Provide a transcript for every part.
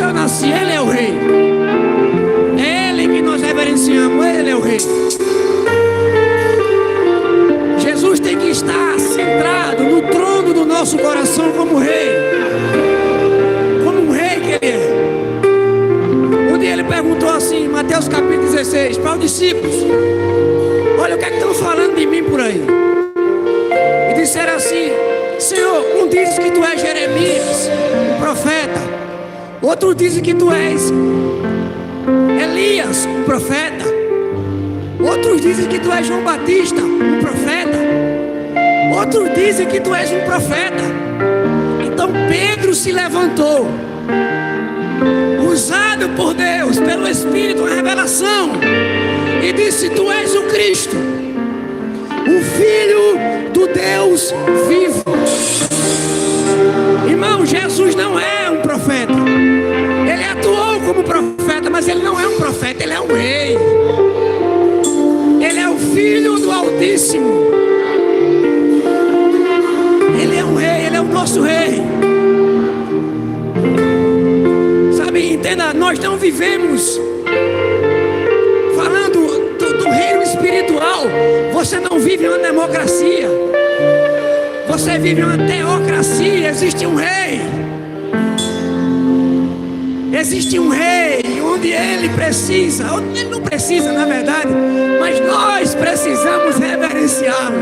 eu nasci, Ele é o Rei. É Ele que nós reverenciamos, Ele é o Rei. Jesus tem que estar centrado no trono do nosso coração como Rei. Como um Rei que Ele é. Um dia Ele perguntou assim, Mateus capítulo 16, para os discípulos: olha, o que é que estão falando de mim por aí? E disseram assim: Senhor, um diz que tu és Jeremias, um profeta. Outro diz que tu és Elias, um profeta. Outros dizem que tu és João Batista, um profeta. Outros dizem que tu és um profeta. Então Pedro se levantou, usado por Deus, pelo Espírito, uma revelação, e disse: tu és o Cristo, o Filho do Deus vivo. Irmão, Jesus não é um profeta. Ele atuou como profeta, mas ele não é um profeta, ele é um rei. Ele é o Filho do Altíssimo. Ele é um rei, ele é o nosso rei. Sabe, entenda, nós não vivemos falando do reino espiritual. Você não vive uma democracia, você vive uma teocracia. Existe um rei. Existe um rei onde ele precisa, onde ele não precisa na verdade, mas nós precisamos reverenciá-lo.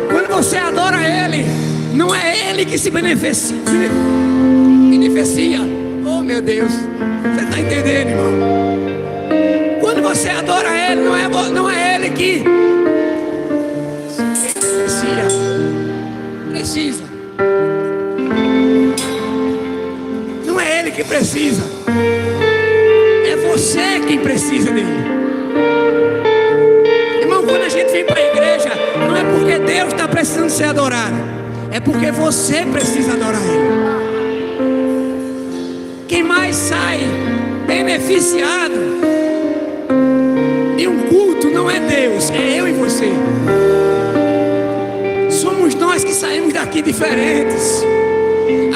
Quando você adora ele, não é ele que se beneficia. Oh meu Deus, você está entendendo, irmão? Quando você adora ele, não é ele que precisa. Não é ele que precisa, é você quem precisa dele. Irmão, quando a gente vem para a igreja, não é porque Deus está precisando ser adorado, é porque você precisa adorar ele. Quem mais sai beneficiado de um culto não é Deus, é eu e você. Somos nós que saímos daqui diferentes.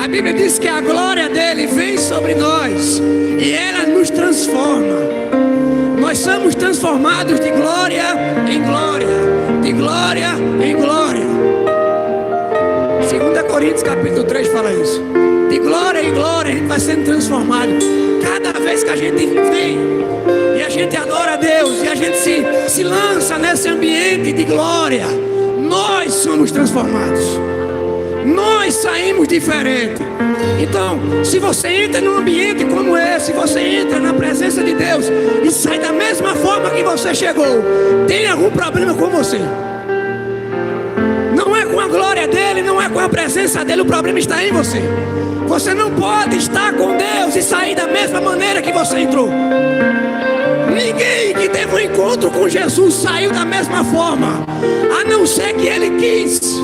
A Bíblia diz que a glória dele vem sobre nós e ela nos transforma. Nós somos transformados de glória em glória, de glória em glória. 2 Coríntios capítulo 3 fala isso. De glória em glória a gente vai sendo transformado. Cada vez que a gente vem e a gente adora a Deus e a gente se lança nesse ambiente de glória, nós somos transformados. Nós saímos diferente. Então, se você entra num ambiente como esse, você entra na presença de Deus e sai da mesma forma que você chegou, tem algum problema com você? Não é com a glória dele, não é com a presença dele, o problema está em você. Você não pode estar com Deus e sair da mesma maneira que você entrou. Ninguém que teve um encontro com Jesus saiu da mesma forma, a não ser que ele quis.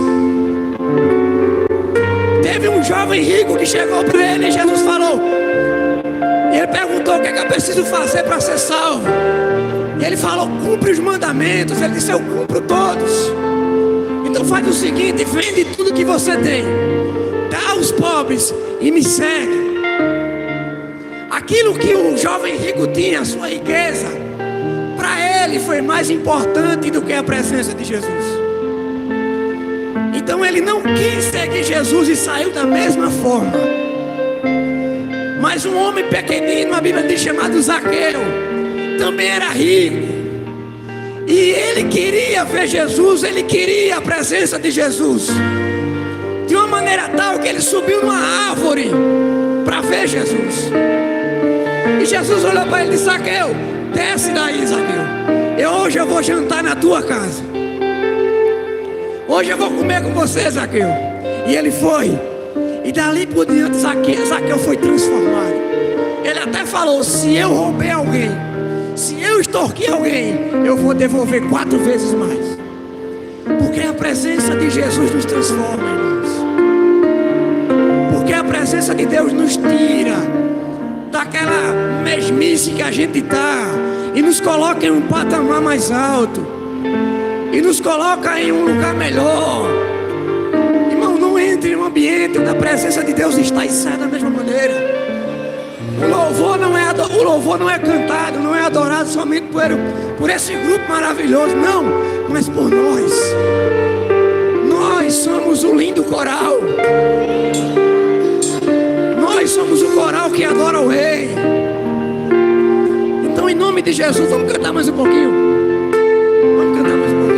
Teve um jovem rico que chegou para ele e Jesus falou, e ele perguntou: o que é que eu preciso fazer para ser salvo? E ele falou: cumpre os mandamentos. Ele disse: eu cumpro todos. Então faz o seguinte, vende tudo que você tem, dá aos pobres e me segue. Aquilo que o jovem rico tinha, a sua riqueza, para ele foi mais importante do que a presença de Jesus. Então ele não quis seguir Jesus e saiu da mesma forma. Mas um homem pequenino, a Bíblia diz, chamado Zaqueu, também era rico. E ele queria ver Jesus, ele queria a presença de Jesus. De uma maneira tal que ele subiu numa árvore para ver Jesus. E Jesus olhou para ele e disse: Zaqueu, desce daí, Zaqueu. Hoje eu vou jantar na tua casa. Hoje eu vou comer com você, Zaqueu. E ele foi. E dali por diante Zaqueu foi transformado. Ele até falou: se eu roubei alguém, se eu extorquir alguém, eu vou devolver 4 vezes mais. Porque a presença de Jesus nos transforma, irmãos. Porque a presença de Deus nos tira daquela mesmice que a gente está e nos coloca em um patamar mais alto e nos coloca em um lugar melhor. Irmão, não entre em um ambiente onde a presença de Deus está e sai da mesma maneira. o louvor não é cantado, não é adorado somente por esse grupo maravilhoso, não, mas por nós. Nós somos o lindo coral. Nós somos o coral que adora o Rei. Então, em nome de Jesus, vamos cantar mais um pouquinho. Vamos cantar mais um pouquinho.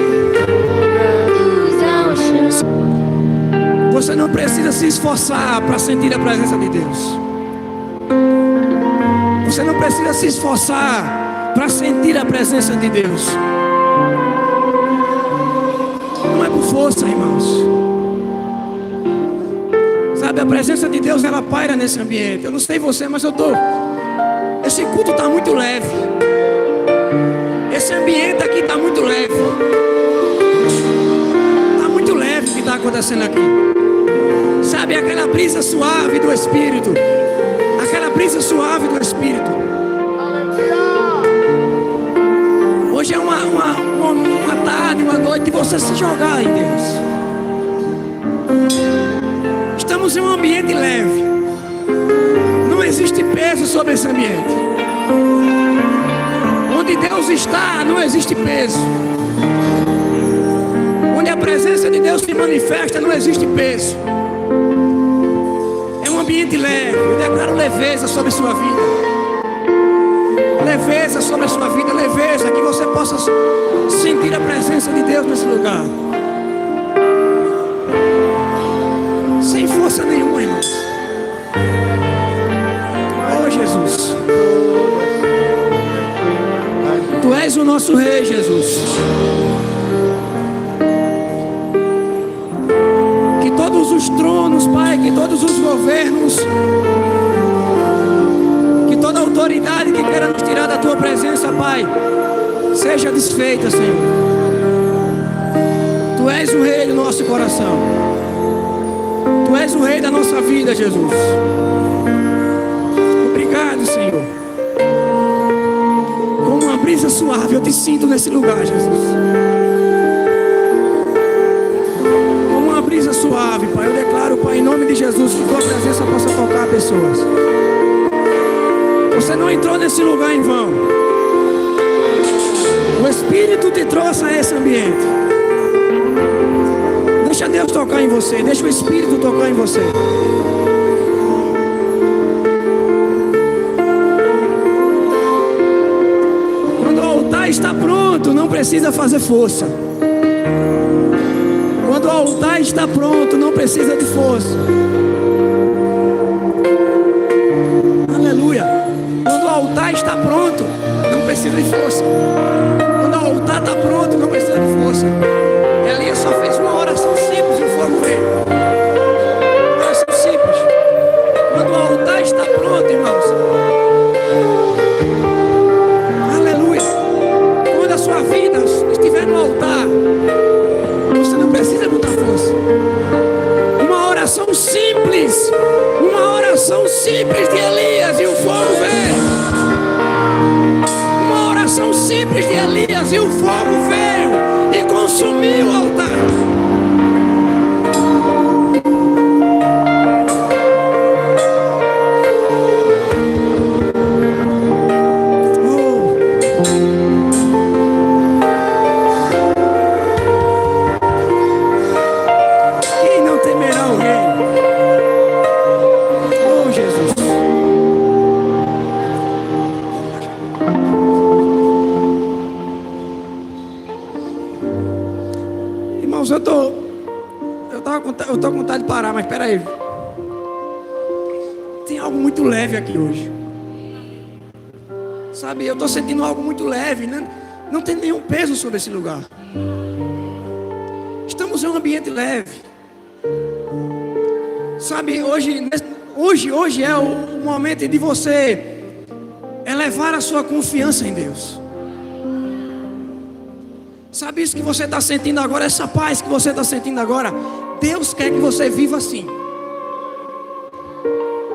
Você não precisa se esforçar para sentir a presença de Deus. Você não precisa se esforçar para sentir a presença de Deus. Não é por força, irmãos. Sabe, a presença de Deus, ela paira nesse ambiente. Eu não sei você, mas esse culto está muito leve. Esse ambiente aqui está muito leve. Está muito leve o que está acontecendo aqui. Sabe, aquela brisa suave do Espírito. Aquela brisa suave do Espírito. Hoje é uma tarde, uma noite de você se jogar em Deus. Estamos em um ambiente leve. Não existe peso sobre esse ambiente. Onde Deus está, não existe peso. Onde a presença de Deus se manifesta, não existe peso. É um ambiente leve. Eu declaro leveza sobre a sua vida. Leveza sobre a sua vida. Leveza, que você possa sentir a presença de Deus nesse lugar. Sem força nenhuma, irmãos. Oh, Jesus. Tu és o nosso Rei, Jesus. Que todos os tronos, Pai, que todos os governos, que toda autoridade que queira nos tirar da Tua presença, Pai, seja desfeita, Senhor. Tu és o Rei do nosso coração. Tu és o Rei da nossa vida, Jesus. Obrigado, Senhor. Como uma brisa suave, eu te sinto nesse lugar, Jesus. Como uma brisa suave, Pai. Eu declaro, Pai, em nome de Jesus, que Tua presença possa tocar pessoas. Você não entrou nesse lugar em vão. O Espírito te trouxe a esse ambiente. Deixa Deus tocar em você. Deixa o Espírito tocar em você. Quando o altar está pronto, não precisa fazer força. Quando o altar está pronto, não precisa de força. Aleluia. Quando o altar está pronto, não precisa de força. Quando o altar está pronto, não precisa de força. Elias só fez uma oração simples e o fogo veio. Uma oração simples. Quando o altar está pronto, irmãos. Aleluia. Quando a sua vida estiver no altar, você não precisa botar força. Uma oração simples. Uma oração simples de Elias e o fogo veio. Uma oração simples de Elias e o fogo veio e consumiu o altar. Quem não temerá o Rei? Oh, Jesus. Irmãos, eu tô com vontade de parar, mas espera aí. Tem algo muito leve aqui hoje. Sabe, eu estou sentindo algo muito leve, né? Não tem nenhum peso sobre esse lugar. Estamos em um ambiente leve. Sabe, hoje é o momento de você elevar a sua confiança em Deus. Sabe isso que você está sentindo agora, essa paz que você está sentindo agora? Deus quer que você viva assim.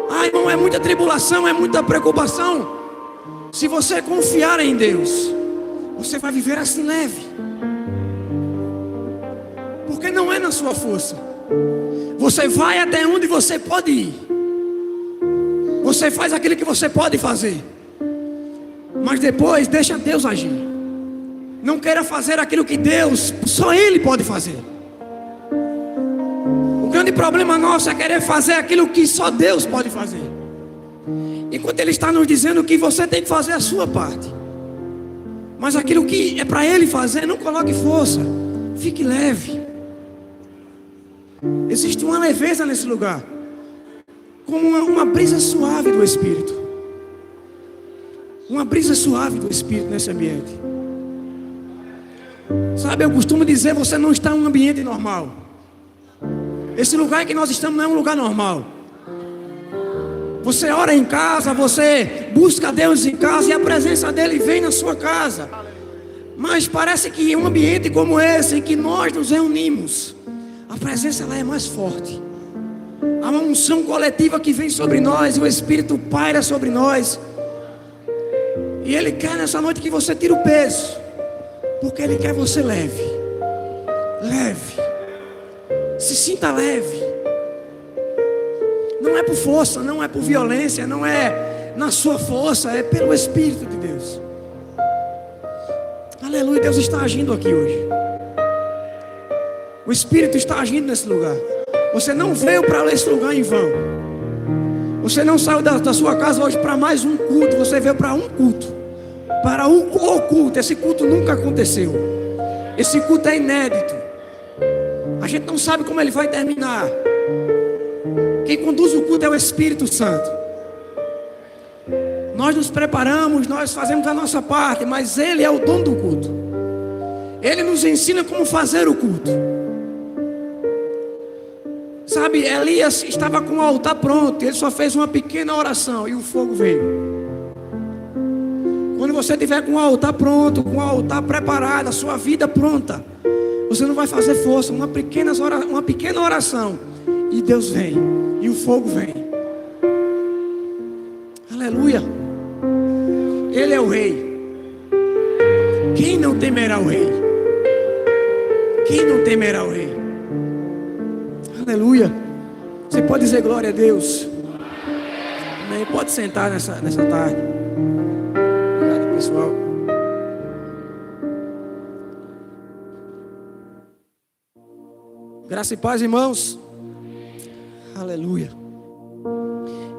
Ah, irmão, é muita tribulação, é muita preocupação. Se você confiar em Deus, você vai viver assim leve. Porque não é na sua força. Você vai até onde você pode ir. Você faz aquilo que você pode fazer. Mas depois deixa Deus agir. Não queira fazer aquilo que Deus, só Ele pode fazer. O grande problema nosso é querer fazer aquilo que só Deus pode fazer. Enquanto Ele está nos dizendo que você tem que fazer a sua parte. Mas aquilo que é para Ele fazer, não coloque força. Fique leve. Existe uma leveza nesse lugar. Como uma brisa suave do Espírito. Uma brisa suave do Espírito nesse ambiente. Sabe, eu costumo dizer, você não está em um ambiente normal. Esse lugar em que nós estamos não é um lugar normal. Você ora em casa, você busca Deus em casa e a presença dEle vem na sua casa. Mas parece que em um ambiente como esse, em que nós nos reunimos, a presença lá é mais forte. Há uma unção coletiva que vem sobre nós e o Espírito paira sobre nós. E Ele quer nessa noite que você tire o peso, porque Ele quer você leve. Leve. Se sinta leve. Não é por força, não é por violência, não é na sua força, é pelo Espírito de Deus. Aleluia, Deus está agindo aqui hoje. O Espírito está agindo nesse lugar. Você não veio para esse lugar em vão. Você não saiu da sua casa hoje para mais um culto. Você veio para um culto. Para o culto. Esse culto nunca aconteceu. Esse culto é inédito. A gente não sabe como ele vai terminar. Quem conduz o culto é o Espírito Santo. Nós nos preparamos, nós fazemos a nossa parte, mas Ele é o dono do culto. Ele nos ensina como fazer o culto. Sabe, Elias estava com o altar pronto, ele só fez uma pequena oração e o fogo veio. Quando você tiver com o altar pronto, com o altar preparado, a sua vida pronta, você não vai fazer força, uma pequena oração e Deus vem, e o fogo vem. Aleluia. Ele é o Rei. Quem não temerá o Rei? Quem não temerá o Rei? Aleluia. Você pode dizer glória a Deus. Amém. Pode sentar nessa tarde. Obrigado, pessoal. Graça e paz, irmãos. Aleluia.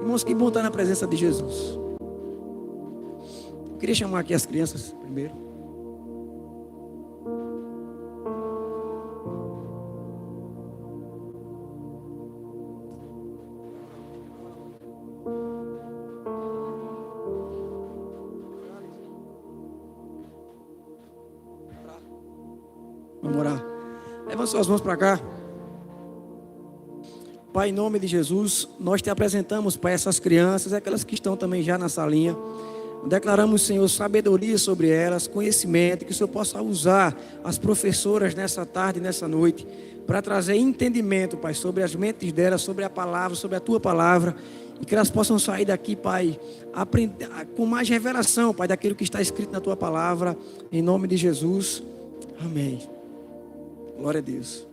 Irmãos, que bom estar na presença de Jesus. Eu queria chamar aqui as crianças primeiro. Vamos orar. Levanta suas mãos para cá. Pai, em nome de Jesus, nós te apresentamos para essas crianças, aquelas que estão também já na salinha. Declaramos, Senhor, sabedoria sobre elas, conhecimento, que o Senhor possa usar as professoras nessa tarde, nessa noite, para trazer entendimento, Pai, sobre as mentes delas, sobre a palavra, sobre a Tua palavra, e que elas possam sair daqui, Pai, aprender, com mais revelação, Pai, daquilo que está escrito na Tua palavra, em nome de Jesus. Amém. Glória a Deus.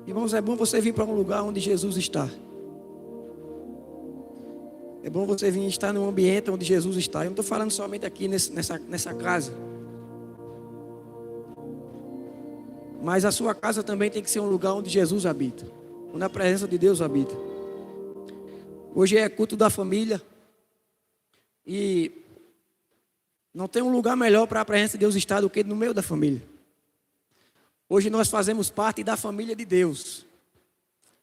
Irmãos, é bom você vir para um lugar onde Jesus está. É bom você vir estar num ambiente onde Jesus está. Eu não estou falando somente aqui nessa casa. Mas a sua casa também tem que ser um lugar onde Jesus habita. Onde a presença de Deus habita. Hoje é culto da família. E não tem um lugar melhor para a presença de Deus estar do que no meio da família. Hoje nós fazemos parte da família de Deus.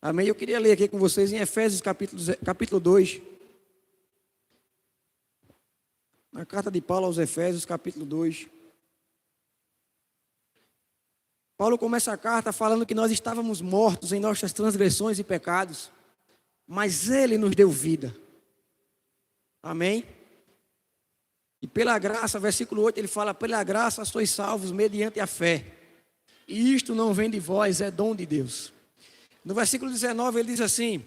Amém? Eu queria ler aqui com vocês em Efésios capítulo 2. Na carta de Paulo aos Efésios, capítulo 2. Paulo começa a carta falando que nós estávamos mortos em nossas transgressões e pecados, mas Ele nos deu vida. Amém? E pela graça, versículo 8, ele fala: pela graça sois salvos mediante a fé. E isto não vem de vós, é dom de Deus. No versículo 19 ele diz assim: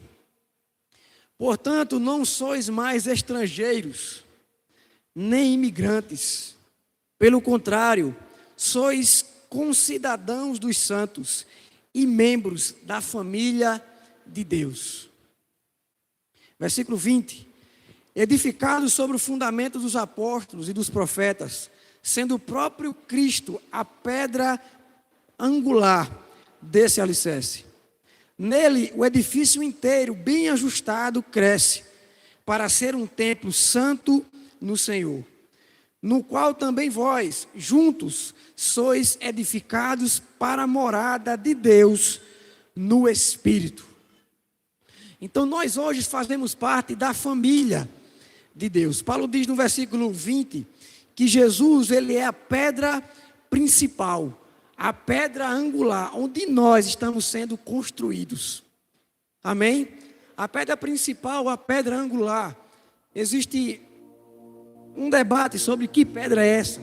portanto não sois mais estrangeiros, nem imigrantes. Pelo contrário, sois concidadãos dos santos e membros da família de Deus. Versículo 20. Edificados sobre o fundamento dos apóstolos e dos profetas, sendo o próprio Cristo a pedra angular desse alicerce. Nele, o edifício inteiro, bem ajustado, cresce, para ser um templo santo no Senhor, no qual também vós, juntos, sois edificados para a morada de Deus no Espírito. Então, nós hoje fazemos parte da família de Deus. Paulo diz no versículo 20, que Jesus, ele é a pedra principal, a pedra angular, onde nós estamos sendo construídos. Amém? A pedra principal, a pedra angular. Existe um debate sobre que pedra é essa.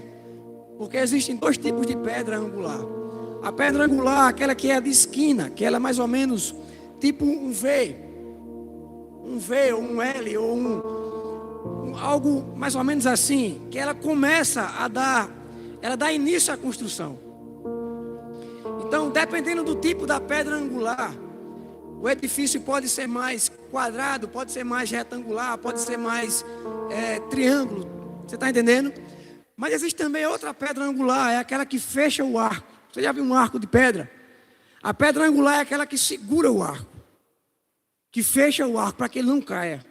Porque existem dois tipos de pedra angular. A pedra angular, aquela que é a de esquina, que ela é mais ou menos tipo um V. Um V ou um L ou algo mais ou menos assim, que ela começa a dar, ela dá início à construção. Então, dependendo do tipo da pedra angular, o edifício pode ser mais quadrado, pode ser mais retangular, pode ser mais triângulo. Você está entendendo? Mas existe também outra pedra angular, é aquela que fecha o arco. Você já viu um arco de pedra? A pedra angular é aquela que segura o arco, que fecha o arco para que ele não caia.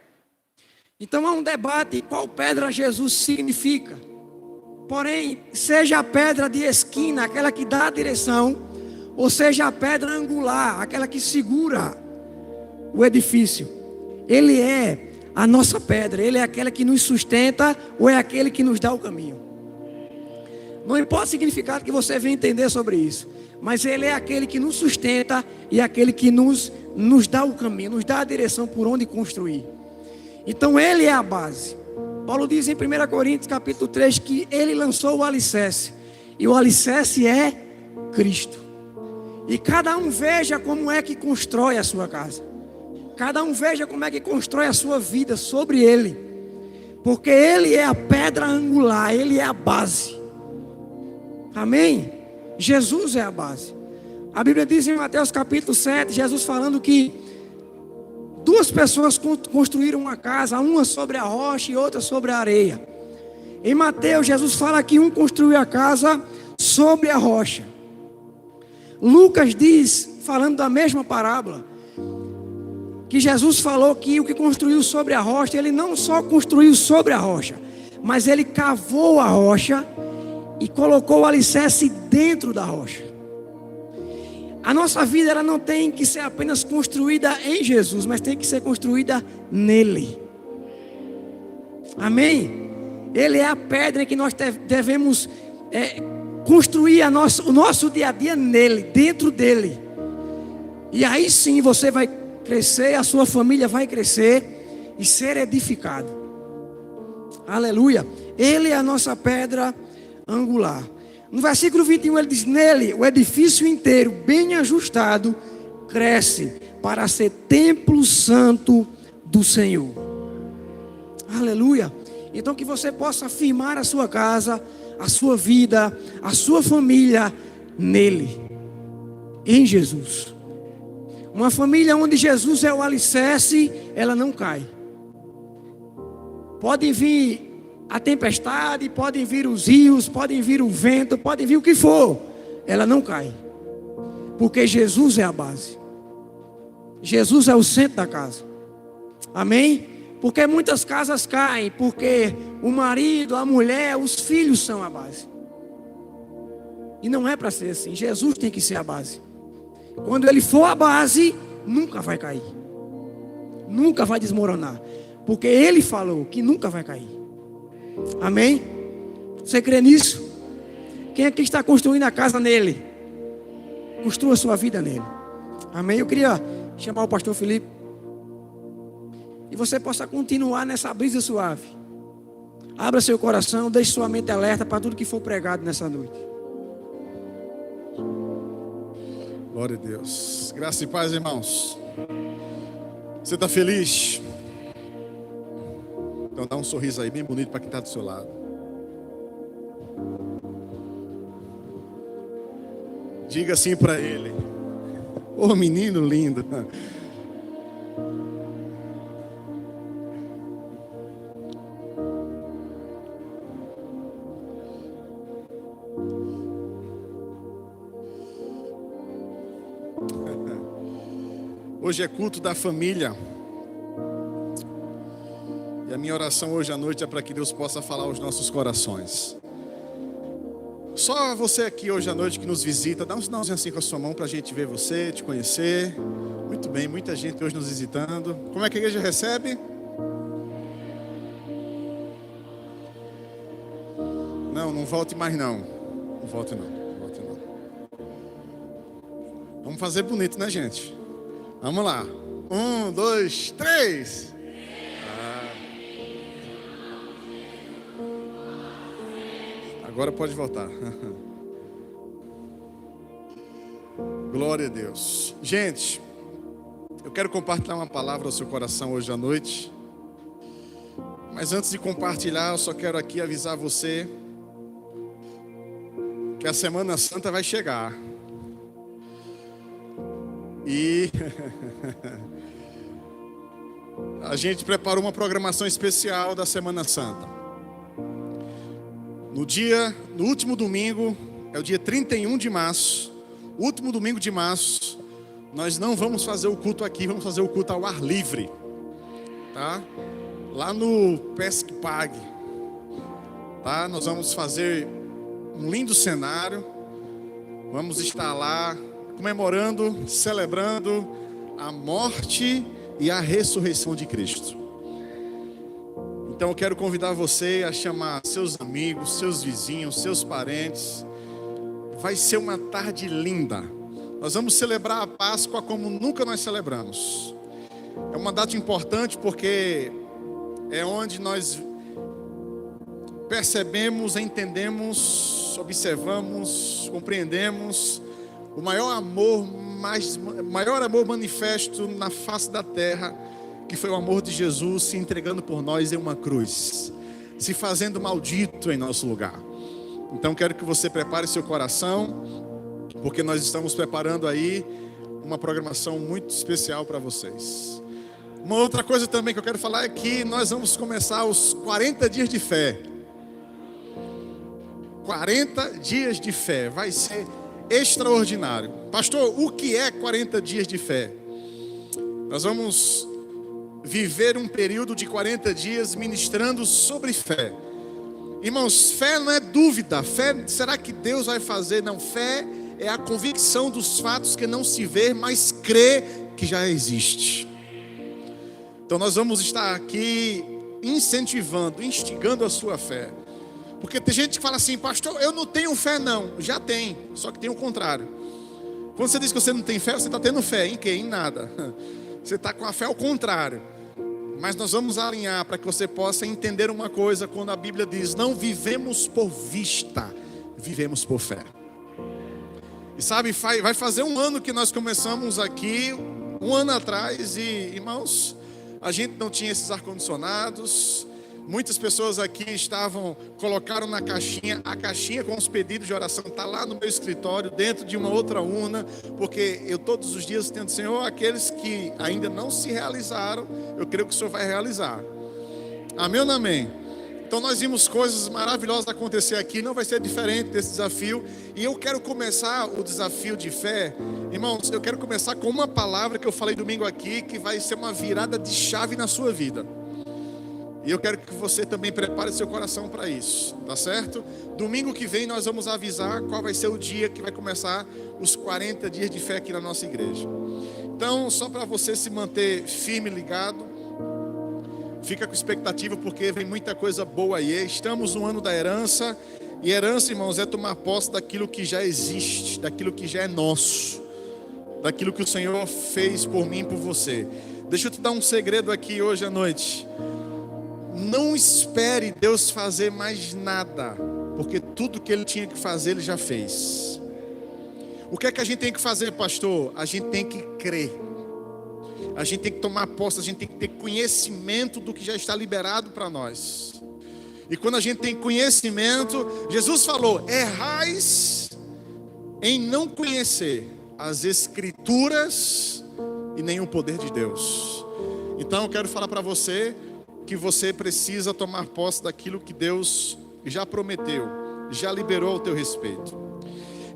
Então há um debate qual pedra Jesus significa. Porém, seja a pedra de esquina, aquela que dá a direção, ou seja a pedra angular, aquela que segura o edifício, ele é a nossa pedra, ele é aquela que nos sustenta, ou é aquele que nos dá o caminho. Não importa o significado que você venha entender sobre isso, mas ele é aquele que nos sustenta e aquele que nos dá o caminho, nos dá a direção por onde construir. Então ele é a base. Paulo diz em 1 Coríntios capítulo 3 que ele lançou o alicerce, e o alicerce é Cristo. E cada um veja como é que constrói a sua casa. Cada um veja como é que constrói a sua vida sobre ele. Porque ele é a pedra angular, ele é a base. Amém? Jesus é a base. A Bíblia diz em Mateus capítulo 7, Jesus falando que duas pessoas construíram uma casa, uma sobre a rocha e outra sobre a areia. Em Mateus, Jesus fala que um construiu a casa sobre a rocha. Lucas diz, falando da mesma parábola, que Jesus falou que o que construiu sobre a rocha, ele não só construiu sobre a rocha, mas ele cavou a rocha e colocou o alicerce dentro da rocha. A nossa vida, ela não tem que ser apenas construída em Jesus, mas tem que ser construída nele. Amém? Ele é a pedra em que nós devemos construir o nosso dia a dia nele, dentro dele. E aí sim você vai crescer, a sua família vai crescer e ser edificado. Aleluia. Ele é a nossa pedra angular. No versículo 21 ele diz: nele o edifício inteiro, bem ajustado, cresce para ser templo santo do Senhor. Aleluia. Então que você possa firmar a sua casa, a sua vida, a sua família nele, em Jesus. Uma família onde Jesus é o alicerce, ela não cai. Pode vir a tempestade, podem vir os rios, podem vir o vento, podem vir o que for, ela não cai. Porque Jesus é a base. Jesus é o centro da casa. Amém? Porque muitas casas caem, porque o marido, a mulher, os filhos são a base. E não é para ser assim. Jesus tem que ser a base. Quando ele for a base, nunca vai cair. Nunca vai desmoronar. Porque ele falou que nunca vai cair. Amém? Você crê nisso? Quem é que está construindo a casa nele? Construa a sua vida nele. Amém? Eu queria chamar o pastor Felipe. E você possa continuar nessa brisa suave. Abra seu coração, deixe sua mente alerta para tudo que for pregado nessa noite. Glória a Deus. Graça e paz, irmãos. Você está feliz? Então dá um sorriso aí bem bonito para quem está do seu lado. Diga assim para ele: Ô menino lindo. Hoje é culto da família. E a minha oração hoje à noite é para que Deus possa falar aos nossos corações. Só você aqui hoje à noite que nos visita, dá um sinalzinho assim com a sua mão para a gente ver você, te conhecer. Muito bem, muita gente hoje nos visitando. Como é que a igreja recebe? Não volte mais não. Não volte não. Vamos fazer bonito, né, gente? Vamos lá. 1, 2, 3. Agora pode voltar. Glória a Deus. Gente, eu quero compartilhar uma palavra ao seu coração hoje à noite. Mas antes de compartilhar, eu só quero aqui avisar você que a Semana Santa vai chegar. E a gente preparou uma programação especial da Semana Santa. No último domingo, é o dia 31 de março, último domingo de março, nós não vamos fazer o culto aqui, vamos fazer o culto ao ar livre, tá? Lá no Pesque Pague, tá? Nós vamos fazer um lindo cenário, vamos estar lá comemorando, celebrando a morte e a ressurreição de Cristo. Então eu quero convidar você a chamar seus amigos, seus vizinhos, seus parentes. Vai ser uma tarde linda. Nós vamos celebrar a Páscoa como nunca nós celebramos. É uma data importante porque é onde nós percebemos, entendemos, observamos, compreendemos o maior amor manifesto na face da terra, que foi o amor de Jesus se entregando por nós em uma cruz, se fazendo maldito em nosso lugar. Então quero que você prepare seu coração, porque nós estamos preparando aí uma programação muito especial para vocês. Uma outra coisa também que eu quero falar é que nós vamos começar os 40 dias de fé. 40 dias de fé, vai ser extraordinário. Pastor, o que é 40 dias de fé? Nós vamos viver um período de 40 dias ministrando sobre fé. Irmãos, fé não é dúvida. Fé, será que Deus vai fazer? Não, fé é a convicção dos fatos que não se vê, mas crê que já existe. Então nós vamos estar aqui incentivando, instigando a sua fé. Porque tem gente que fala assim: pastor, eu não tenho fé não. Já tem, só que tem o contrário. Quando você diz que você não tem fé, você está tendo fé em quê? Em nada. Você está com a fé ao contrário. Mas nós vamos alinhar para que você possa entender uma coisa quando a Bíblia diz: não vivemos por vista, vivemos por fé. E sabe, vai fazer um ano que nós começamos aqui, um ano atrás, e irmãos, a gente não tinha esses ar-condicionados. Muitas pessoas aqui colocaram na caixinha, a caixinha com os pedidos de oração está lá no meu escritório, dentro de uma outra urna, porque eu todos os dias tento, Senhor, aqueles que ainda não se realizaram, eu creio que o Senhor vai realizar. Amém ou não amém? Então nós vimos coisas maravilhosas acontecer aqui, não vai ser diferente desse desafio, e eu quero começar o desafio de fé, irmãos, eu quero começar com uma palavra que eu falei domingo aqui, que vai ser uma virada de chave na sua vida. E eu quero que você também prepare seu coração para isso, tá certo? Domingo que vem nós vamos avisar qual vai ser o dia que vai começar os 40 dias de fé aqui na nossa igreja. Então, só para você se manter firme, ligado, fica com expectativa porque vem muita coisa boa aí. Estamos no ano da herança, e herança, irmãos, é tomar posse daquilo que já existe, daquilo que já é nosso, daquilo que o Senhor fez por mim e por você. Deixa eu te dar um segredo aqui hoje à noite. Não espere Deus fazer mais nada, porque tudo que Ele tinha que fazer, Ele já fez. O que é que a gente tem que fazer, pastor? A gente tem que crer. A gente tem que tomar posse, a gente tem que ter conhecimento do que já está liberado para nós. E quando a gente tem conhecimento, Jesus falou: errais em não conhecer as Escrituras e nem o poder de Deus. Então eu quero falar para você que você precisa tomar posse daquilo que Deus já prometeu, já liberou ao teu respeito.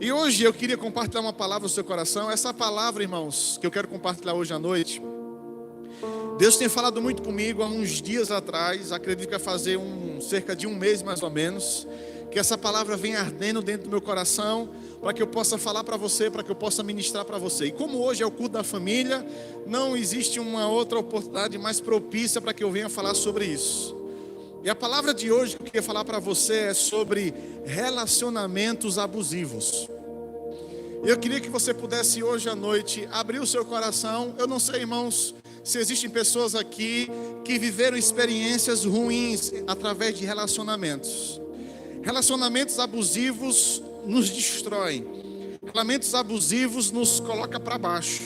E hoje eu queria compartilhar uma palavra no seu coração. Essa palavra, irmãos, que eu quero compartilhar hoje à noite, Deus tem falado muito comigo há uns dias atrás, acredito que vai fazer cerca de um mês mais ou menos, que essa palavra vem ardendo dentro do meu coração, para que eu possa falar para você, para que eu possa ministrar para você. E como hoje é o culto da família, não existe uma outra oportunidade mais propícia para que eu venha falar sobre isso. E a palavra de hoje que eu queria falar para você é sobre relacionamentos abusivos. Eu queria que você pudesse hoje à noite abrir o seu coração. Eu não sei, irmãos, se existem pessoas aqui que viveram experiências ruins através de relacionamentos. Relacionamentos abusivos nos destroem. Relacionamentos abusivos nos colocam para baixo.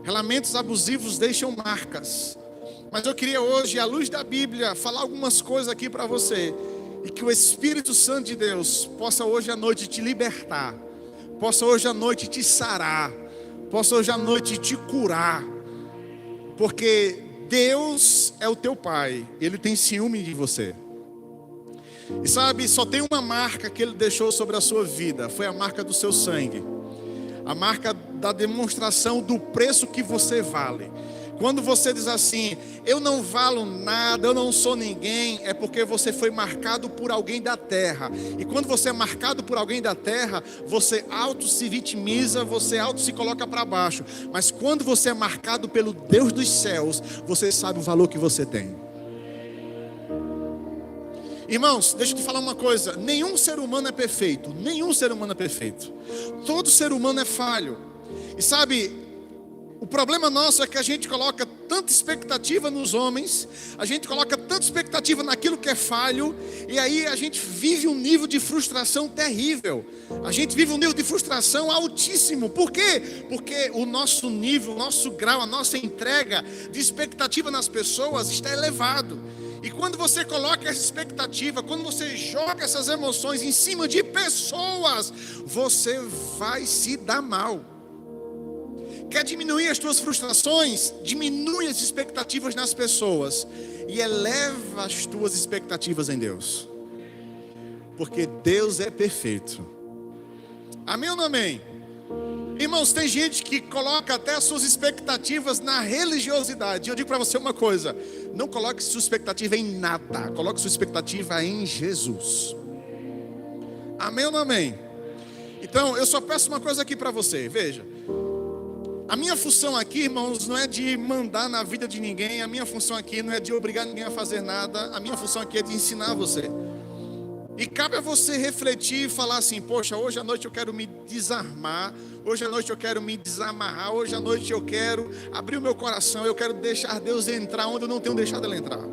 Relacionamentos abusivos deixam marcas. Mas eu queria hoje, à luz da Bíblia, falar algumas coisas aqui para você. E que o Espírito Santo de Deus possa hoje à noite te libertar. Possa hoje à noite te sarar. Possa hoje à noite te curar. Porque Deus é o teu Pai. Ele tem ciúme de você. E sabe, só tem uma marca que Ele deixou sobre a sua vida. Foi a marca do seu sangue. A marca da demonstração do preço que você vale. Quando você diz assim, eu não valo nada, eu não sou ninguém, é porque você foi marcado por alguém da terra. E quando você é marcado por alguém da terra, você auto se vitimiza, você auto se coloca para baixo. Mas quando você é marcado pelo Deus dos céus, você sabe o valor que você tem. Irmãos, deixa eu te falar uma coisa, nenhum ser humano é perfeito, nenhum ser humano é perfeito. Todo ser humano é falho. E sabe, o problema nosso é que a gente coloca tanta expectativa nos homens, a gente coloca tanta expectativa naquilo que é falho, e aí a gente vive um nível de frustração terrível. A gente vive um nível de frustração altíssimo. Por quê? Porque o nosso nível, o nosso grau, a nossa entrega de expectativa nas pessoas está elevado. E quando você coloca essa expectativa, quando você joga essas emoções em cima de pessoas, você vai se dar mal. Quer diminuir as tuas frustrações? Diminui as expectativas nas pessoas e eleva as tuas expectativas em Deus. Porque Deus é perfeito. Amém ou não amém? Irmãos, tem gente que coloca até as suas expectativas na religiosidade. Eu digo para você uma coisa: não coloque sua expectativa em nada, coloque sua expectativa em Jesus. Amém ou não amém? Então, eu só peço uma coisa aqui para você, veja. A minha função aqui, irmãos, não é de mandar na vida de ninguém. A minha função aqui não é de obrigar ninguém a fazer nada. A minha função aqui é de ensinar você. E cabe a você refletir e falar assim: poxa, hoje à noite eu quero me desarmar. Hoje à noite eu quero me desamarrar. Hoje à noite eu quero abrir o meu coração. Eu quero deixar Deus entrar onde eu não tenho deixado Ele entrar.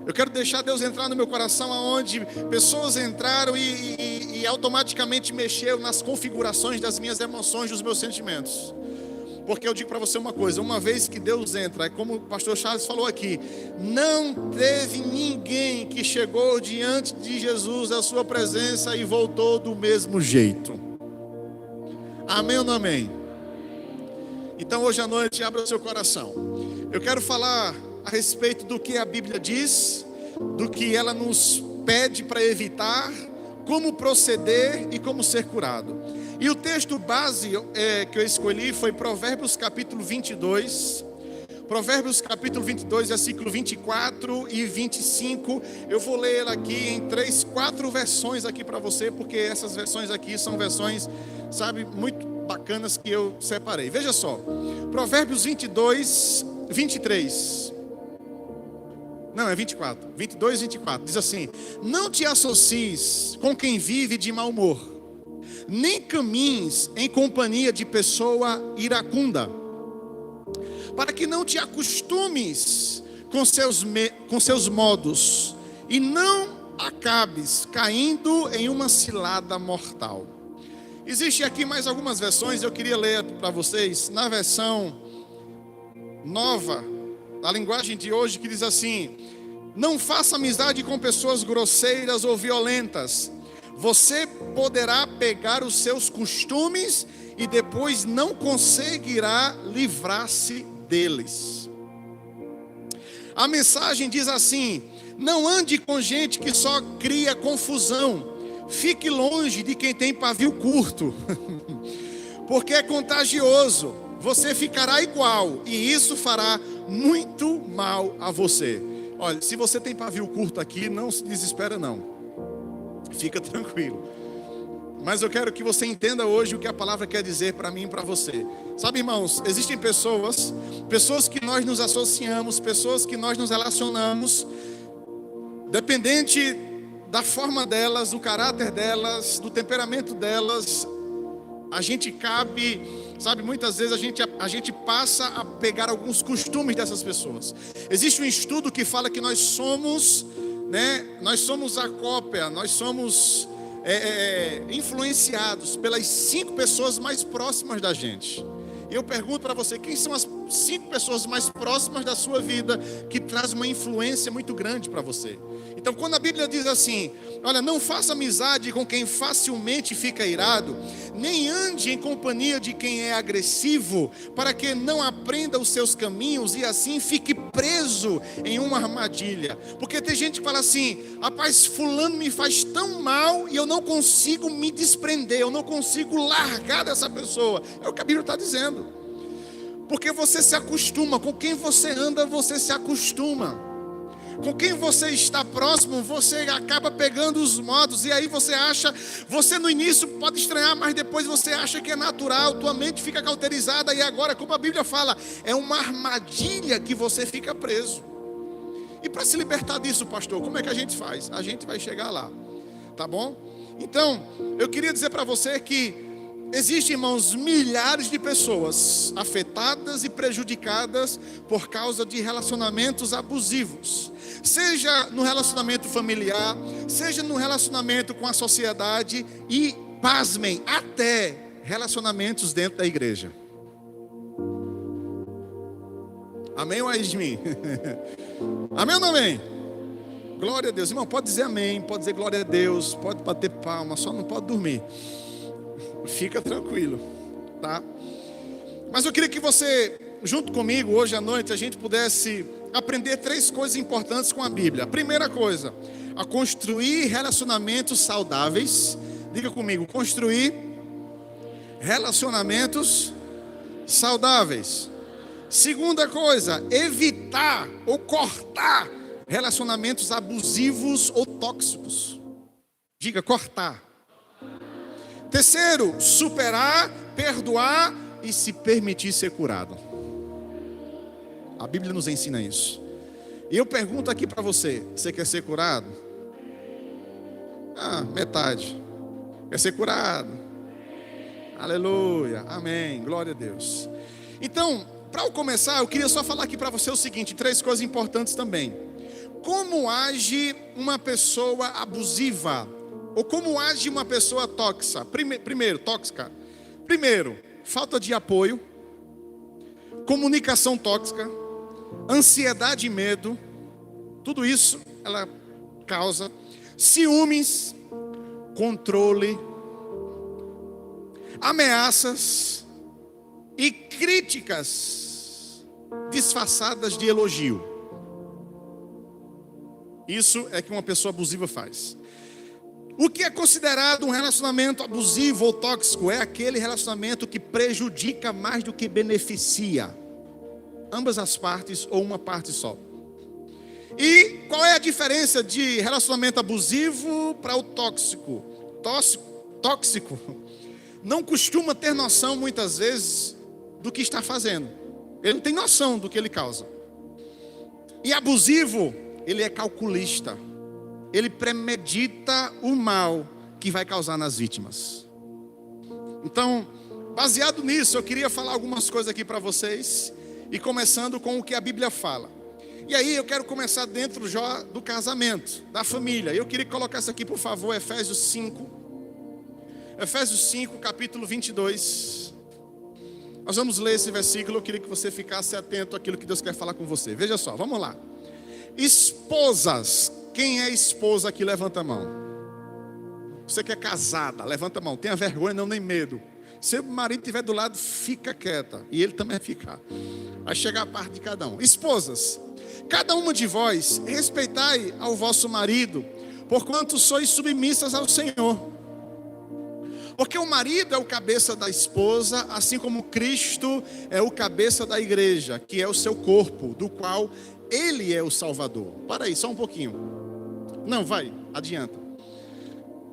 Eu quero deixar Deus entrar no meu coração aonde pessoas entraram e automaticamente mexeram nas configurações das minhas emoções, dos meus sentimentos. Porque eu digo para você uma coisa: uma vez que Deus entra, é como o pastor Charles falou aqui, não teve ninguém que chegou diante de Jesus, a sua presença, e voltou do mesmo jeito. Amém ou não amém? Então hoje à noite, abra o seu coração. Eu quero falar a respeito do que a Bíblia diz, do que ela nos pede para evitar, como proceder e como ser curado. E o texto base que eu escolhi foi Provérbios capítulo 22. Provérbios capítulo 22, versículo 24 e 25. Eu vou ler aqui em 4 versões aqui para você, porque essas versões aqui são versões, sabe, muito bacanas que eu separei. Veja só, Provérbios 22, 23. Não, é 24. 22, 24. Diz assim: não te associes com quem vive de mau humor, nem caminhes em companhia de pessoa iracunda, para que não te acostumes com seus modos e não acabes caindo em uma cilada mortal. Existe aqui mais algumas versões, eu queria ler para vocês, na versão nova, a linguagem de hoje, que diz assim: não faça amizade com pessoas grosseiras ou violentas, você poderá pegar os seus costumes e depois não conseguirá livrar-se deles. A mensagem diz assim: não ande com gente que só cria confusão. Fique longe de quem tem pavio curto, porque é contagioso. Você ficará igual e isso fará muito mal a você. Olha, se você tem pavio curto aqui, não se desespera não. Fica tranquilo. Mas eu quero que você entenda hoje o que a palavra quer dizer para mim e para você. Sabe, irmãos, existem pessoas que nós nos associamos, pessoas que nós nos relacionamos, dependente da forma delas, do caráter delas, do temperamento delas, a gente cabe, sabe, muitas vezes a gente passa a pegar alguns costumes dessas pessoas. Existe um estudo que fala que nós somos a cópia, nós somos influenciados pelas 5 pessoas mais próximas da gente. E eu pergunto para você, quem são as 5 pessoas mais próximas da sua vida que traz uma influência muito grande para você? Então, quando a Bíblia diz assim: olha, não faça amizade com quem facilmente fica irado, nem ande em companhia de quem é agressivo, para que não aprenda os seus caminhos e assim fique preso em uma armadilha. Porque tem gente que fala assim: rapaz, fulano me faz tão mal e eu não consigo me desprender, eu não consigo largar dessa pessoa. É o que a Bíblia está dizendo. Porque você se acostuma, com quem você anda, você se acostuma. Com quem você está próximo, você acaba pegando os modos. E aí você no início pode estranhar, mas depois você acha que é natural. Tua mente fica cauterizada. E agora, como a Bíblia fala, é uma armadilha que você fica preso. E para se libertar disso, pastor, como é que a gente faz? A gente vai chegar lá, tá bom? Então, eu queria dizer para você que existem, irmãos, milhares de pessoas afetadas e prejudicadas por causa de relacionamentos abusivos. Seja no relacionamento familiar, seja no relacionamento com a sociedade e, pasmem, até relacionamentos dentro da igreja. Amém ou é de mim? Amém ou não amém? Glória a Deus. Irmão, pode dizer amém, pode dizer glória a Deus, pode bater palma, só não pode dormir. Fica tranquilo, tá? Mas eu queria que você, junto comigo, hoje à noite, a gente pudesse aprender 3 coisas importantes com a Bíblia. A primeira coisa, a construir relacionamentos saudáveis. Diga comigo, construir relacionamentos saudáveis. Segunda coisa, evitar ou cortar relacionamentos abusivos ou tóxicos. Diga, cortar. Terceiro, superar, perdoar e se permitir ser curado. A Bíblia nos ensina isso. E eu pergunto aqui para você: você quer ser curado? Metade. Quer ser curado? Aleluia, amém, glória a Deus. Então, para eu começar, eu queria só falar aqui para você o seguinte: 3 coisas importantes também. Como age uma pessoa abusiva? Ou como age uma pessoa tóxica? Tóxica. Primeiro, falta de apoio, comunicação tóxica, ansiedade e medo. Tudo isso ela causa. Ciúmes, controle, ameaças e críticas disfarçadas de elogio. Isso é que uma pessoa abusiva faz. O que é considerado um relacionamento abusivo ou tóxico é aquele relacionamento que prejudica mais do que beneficia ambas as partes ou uma parte só. E qual é a diferença de relacionamento abusivo para o tóxico? Tóxico não costuma ter noção muitas vezes do que está fazendo. Ele não tem noção do que ele causa. E abusivo, ele é calculista. Ele premedita o mal que vai causar nas vítimas. Então, baseado nisso, eu queria falar algumas coisas aqui para vocês. E começando com o que a Bíblia fala. E aí eu quero começar dentro já do casamento, da família. Eu queria colocar isso aqui, por favor, Efésios 5. Efésios 5, capítulo 22. Nós vamos ler esse versículo. Eu queria que você ficasse atento àquilo que Deus quer falar com você. Veja só, vamos lá. Esposas. Quem é esposa aqui? Levanta a mão. Você que é casada, levanta a mão, tenha vergonha, não, nem medo. Se o marido estiver do lado, fica quieta, e ele também vai ficar. Vai chegar a parte de cada um. Esposas, cada uma de vós, respeitai ao vosso marido, porquanto sois submissas ao Senhor. Porque o marido é o cabeça da esposa, assim como Cristo é o cabeça da igreja, que é o seu corpo, do qual ele é o Salvador. Para aí, só um pouquinho. Não, vai, adianta.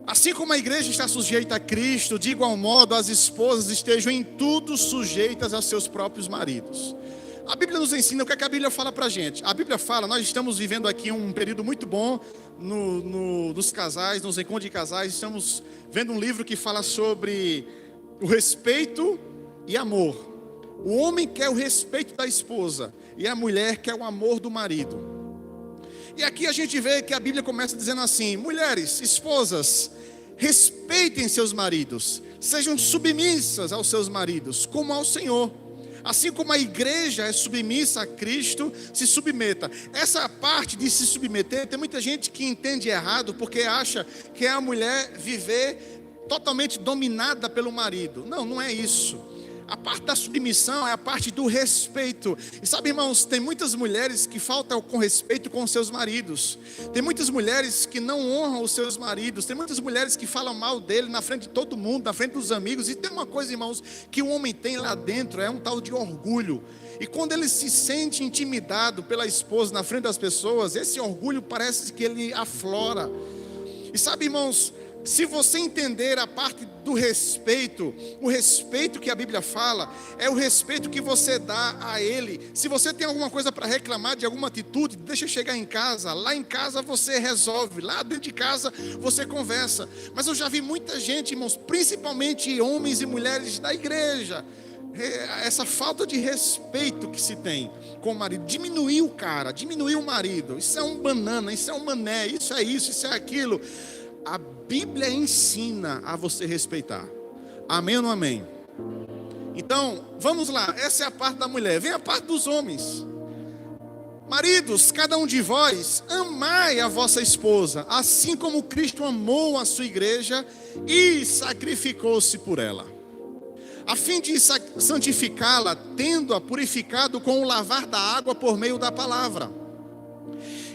Assim como a igreja está sujeita a Cristo, de igual modo as esposas estejam em tudo sujeitas aos seus próprios maridos. A Bíblia nos ensina o que a Bíblia fala para a gente. A Bíblia fala, nós estamos vivendo aqui um período muito bom nos casais, nos encontros de casais. Estamos vendo um livro que fala sobre o respeito e amor. O homem quer o respeito da esposa e a mulher quer o amor do marido. E aqui a gente vê que a Bíblia começa dizendo assim: mulheres, esposas, respeitem seus maridos, sejam submissas aos seus maridos, como ao Senhor. Assim como a igreja é submissa a Cristo, se submeta. Essa parte de se submeter, tem muita gente que entende errado, porque acha que é a mulher viver totalmente dominada pelo marido. Não, não é isso. A parte da submissão é a parte do respeito. E sabe, irmãos, tem muitas mulheres que faltam com respeito com os seus maridos. Tem muitas mulheres que não honram os seus maridos. Tem muitas mulheres que falam mal dele na frente de todo mundo, na frente dos amigos. E tem uma coisa, irmãos, que o homem tem lá dentro, é um tal de orgulho. E quando ele se sente intimidado pela esposa na frente das pessoas, esse orgulho parece que ele aflora. E sabe, irmãos, se você entender a parte do respeito, o respeito que a Bíblia fala, é o respeito que você dá a ele. Se você tem alguma coisa para reclamar de alguma atitude, deixa chegar em casa. Lá em casa você resolve, lá dentro de casa você conversa. Mas eu já vi muita gente, irmãos, principalmente homens e mulheres da igreja, essa falta de respeito que se tem com o marido, diminuir o cara, diminuir o marido. Isso é um banana, isso é um mané, isso é aquilo. A Bíblia ensina a você respeitar. Amém ou não amém? Então, vamos lá. Essa é a parte da mulher. Vem a parte dos homens. Maridos, cada um de vós, amai a vossa esposa, assim como Cristo amou a sua igreja e sacrificou-se por ela, a fim de santificá-la, tendo-a purificado com o lavar da água por meio da palavra,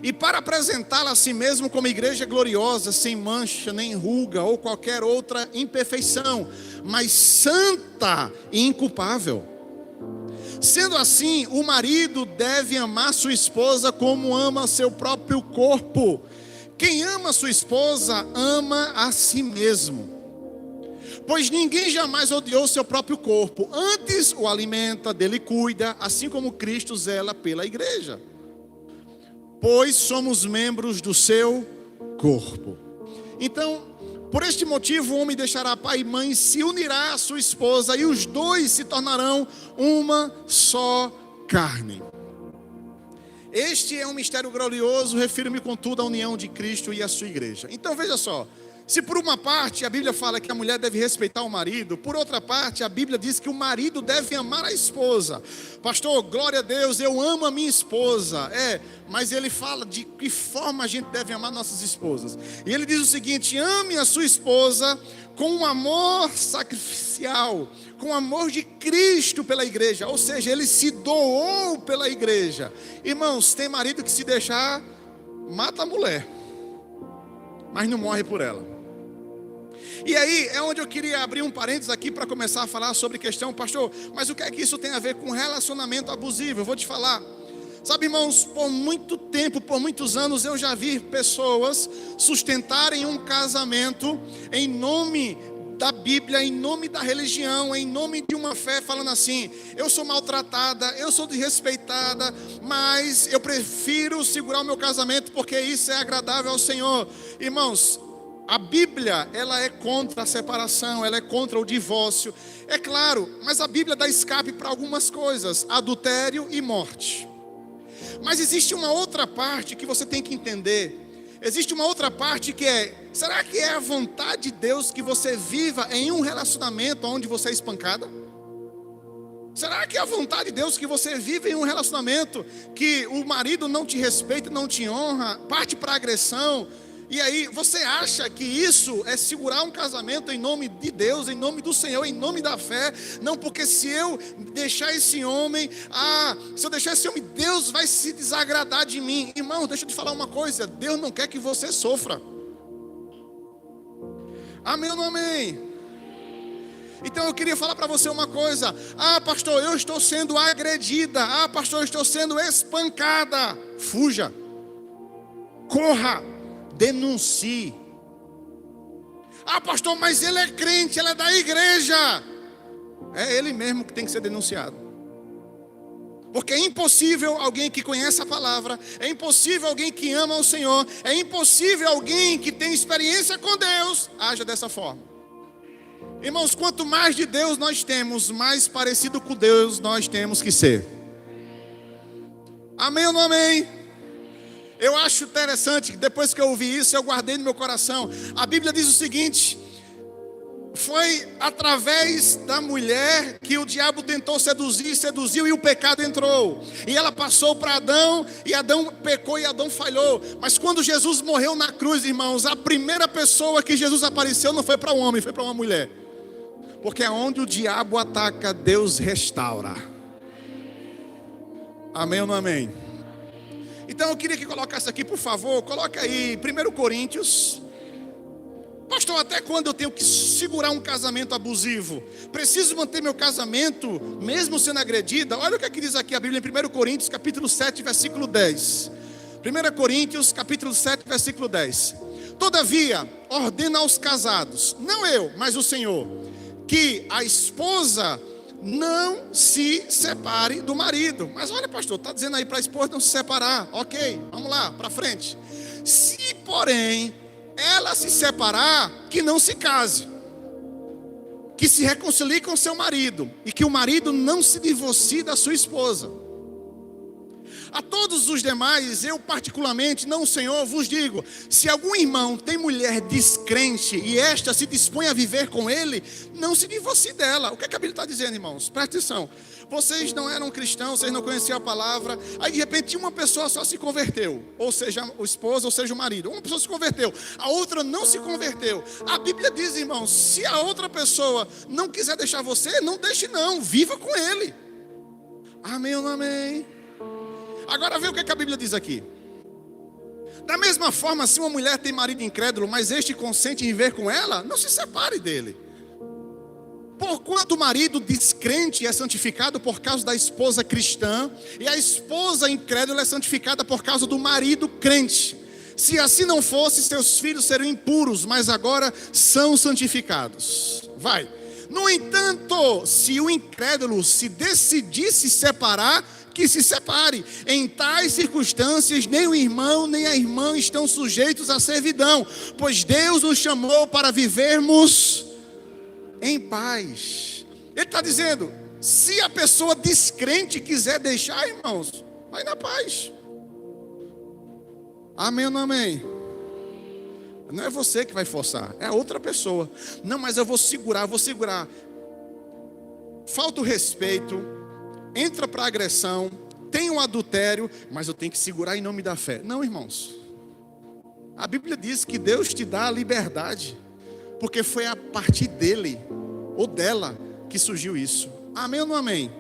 e para apresentá-la a si mesmo como igreja gloriosa, sem mancha, nem ruga, ou qualquer outra imperfeição, mas santa e inculpável. Sendo assim, o marido deve amar sua esposa como ama seu próprio corpo. Quem ama sua esposa, ama a si mesmo. Pois ninguém jamais odiou seu próprio corpo, antes o alimenta, dele cuida, assim como Cristo zela pela igreja. Pois somos membros do seu corpo. Então, por este motivo, o homem deixará pai e mãe, se unirá à sua esposa, e os dois se tornarão uma só carne. Este é um mistério glorioso, refiro-me contudo à união de Cristo e à sua igreja. Então veja só, se por uma parte a Bíblia fala que a mulher deve respeitar o marido, por outra parte a Bíblia diz que o marido deve amar a esposa. Pastor, glória a Deus, eu amo a minha esposa. Mas ele fala de que forma a gente deve amar nossas esposas. E ele diz o seguinte: ame a sua esposa com um amor sacrificial, com o amor de Cristo pela igreja. Ou seja, ele se doou pela igreja. Irmãos, tem marido que se deixar, mata a mulher, mas não morre por ela. E aí é onde eu queria abrir um parênteses aqui para começar a falar sobre questão, pastor, mas o que é que isso tem a ver com relacionamento abusivo? Eu vou te falar. Sabe, irmãos, por muito tempo, por muitos anos, eu já vi pessoas sustentarem um casamento em nome da Bíblia, em nome da religião, em nome de uma fé, falando assim: eu sou maltratada, eu sou desrespeitada, mas eu prefiro segurar o meu casamento porque isso é agradável ao Senhor. Irmãos, a Bíblia, ela é contra a separação, ela é contra o divórcio, é claro, mas a Bíblia dá escape para algumas coisas: adultério e morte. Mas existe uma outra parte que você tem que entender. Existe uma outra parte que é: será que é a vontade de Deus que você viva em um relacionamento onde você é espancada? Será que é a vontade de Deus que você vive em um relacionamento que o marido não te respeita, não te honra, parte para agressão? E aí, você acha que isso é segurar um casamento em nome de Deus, em nome do Senhor, em nome da fé? Não, porque se eu deixar esse homem, Deus vai se desagradar de mim. Irmão, deixa eu te falar uma coisa, Deus não quer que você sofra. Amém ou não amém? Então eu queria falar para você uma coisa. Pastor, eu estou sendo agredida. Pastor, eu estou sendo espancada. Fuja. Corra. Denuncie. Pastor, mas ele é crente, ele é da igreja. É ele mesmo que tem que ser denunciado. Porque é impossível alguém que conhece a palavra, é impossível alguém que ama o Senhor, é impossível alguém que tem experiência com Deus, haja dessa forma. Irmãos, quanto mais de Deus nós temos, mais parecido com Deus nós temos que ser. Amém ou não amém? Eu acho interessante que depois que eu ouvi isso, eu guardei no meu coração. A Bíblia diz o seguinte: foi através da mulher que o diabo tentou seduzir, seduziu e o pecado entrou. E ela passou para Adão, e Adão pecou e Adão falhou. Mas quando Jesus morreu na cruz, irmãos, a primeira pessoa que Jesus apareceu não foi para um homem, foi para uma mulher. Porque aonde o diabo ataca, Deus restaura. Amém ou não amém? Então eu queria que colocasse aqui, por favor, coloca aí 1 Coríntios. Pastor, até quando eu tenho que segurar um casamento abusivo? Preciso manter meu casamento, mesmo sendo agredida? Olha o que aqui diz aqui a Bíblia em 1 Coríntios, capítulo 7, versículo 10. 1 Coríntios, capítulo 7, versículo 10. Todavia, ordena aos casados, não eu, mas o Senhor, que a esposa não se separe do marido. Mas olha, pastor, está dizendo aí para a esposa não se separar. Ok, vamos lá, para frente. Se, porém, ela se separar, que não se case, que se reconcilie com seu marido, e que o marido não se divorcie da sua esposa. A todos os demais, eu particularmente, não o Senhor, vos digo: se algum irmão tem mulher descrente e esta se dispõe a viver com ele, não se divorcie dela. O que a Bíblia está dizendo, irmãos? Presta atenção. Vocês não eram cristãos, vocês não conheciam a palavra, aí de repente uma pessoa só se converteu, ou seja, o esposo, ou seja, o marido. Uma pessoa se converteu, a outra não se converteu. A Bíblia diz, irmãos, se a outra pessoa não quiser deixar você, não deixe não, viva com ele. Amém ou não amém? Agora vê o que a Bíblia diz aqui. Da mesma forma, se uma mulher tem marido incrédulo, mas este consente em viver com ela, não se separe dele. Porquanto o marido descrente é santificado por causa da esposa cristã, e a esposa incrédula é santificada por causa do marido crente. Se assim não fosse, seus filhos seriam impuros, mas agora são santificados. Vai. No entanto, se o incrédulo se decidisse separar, que se separe. Em tais circunstâncias, nem o irmão nem a irmã estão sujeitos à servidão, pois Deus nos chamou para vivermos em paz. Ele está dizendo, se a pessoa descrente quiser deixar, irmãos, vai na paz. Amém ou não amém? Não é você que vai forçar, é a outra pessoa. Não, mas eu vou segurar. Falta o respeito, entra para agressão, tem um adultério, mas eu tenho que segurar em nome da fé. Não, irmãos. A Bíblia diz que Deus te dá a liberdade, porque foi a partir dele ou dela que surgiu isso. Amém ou não amém?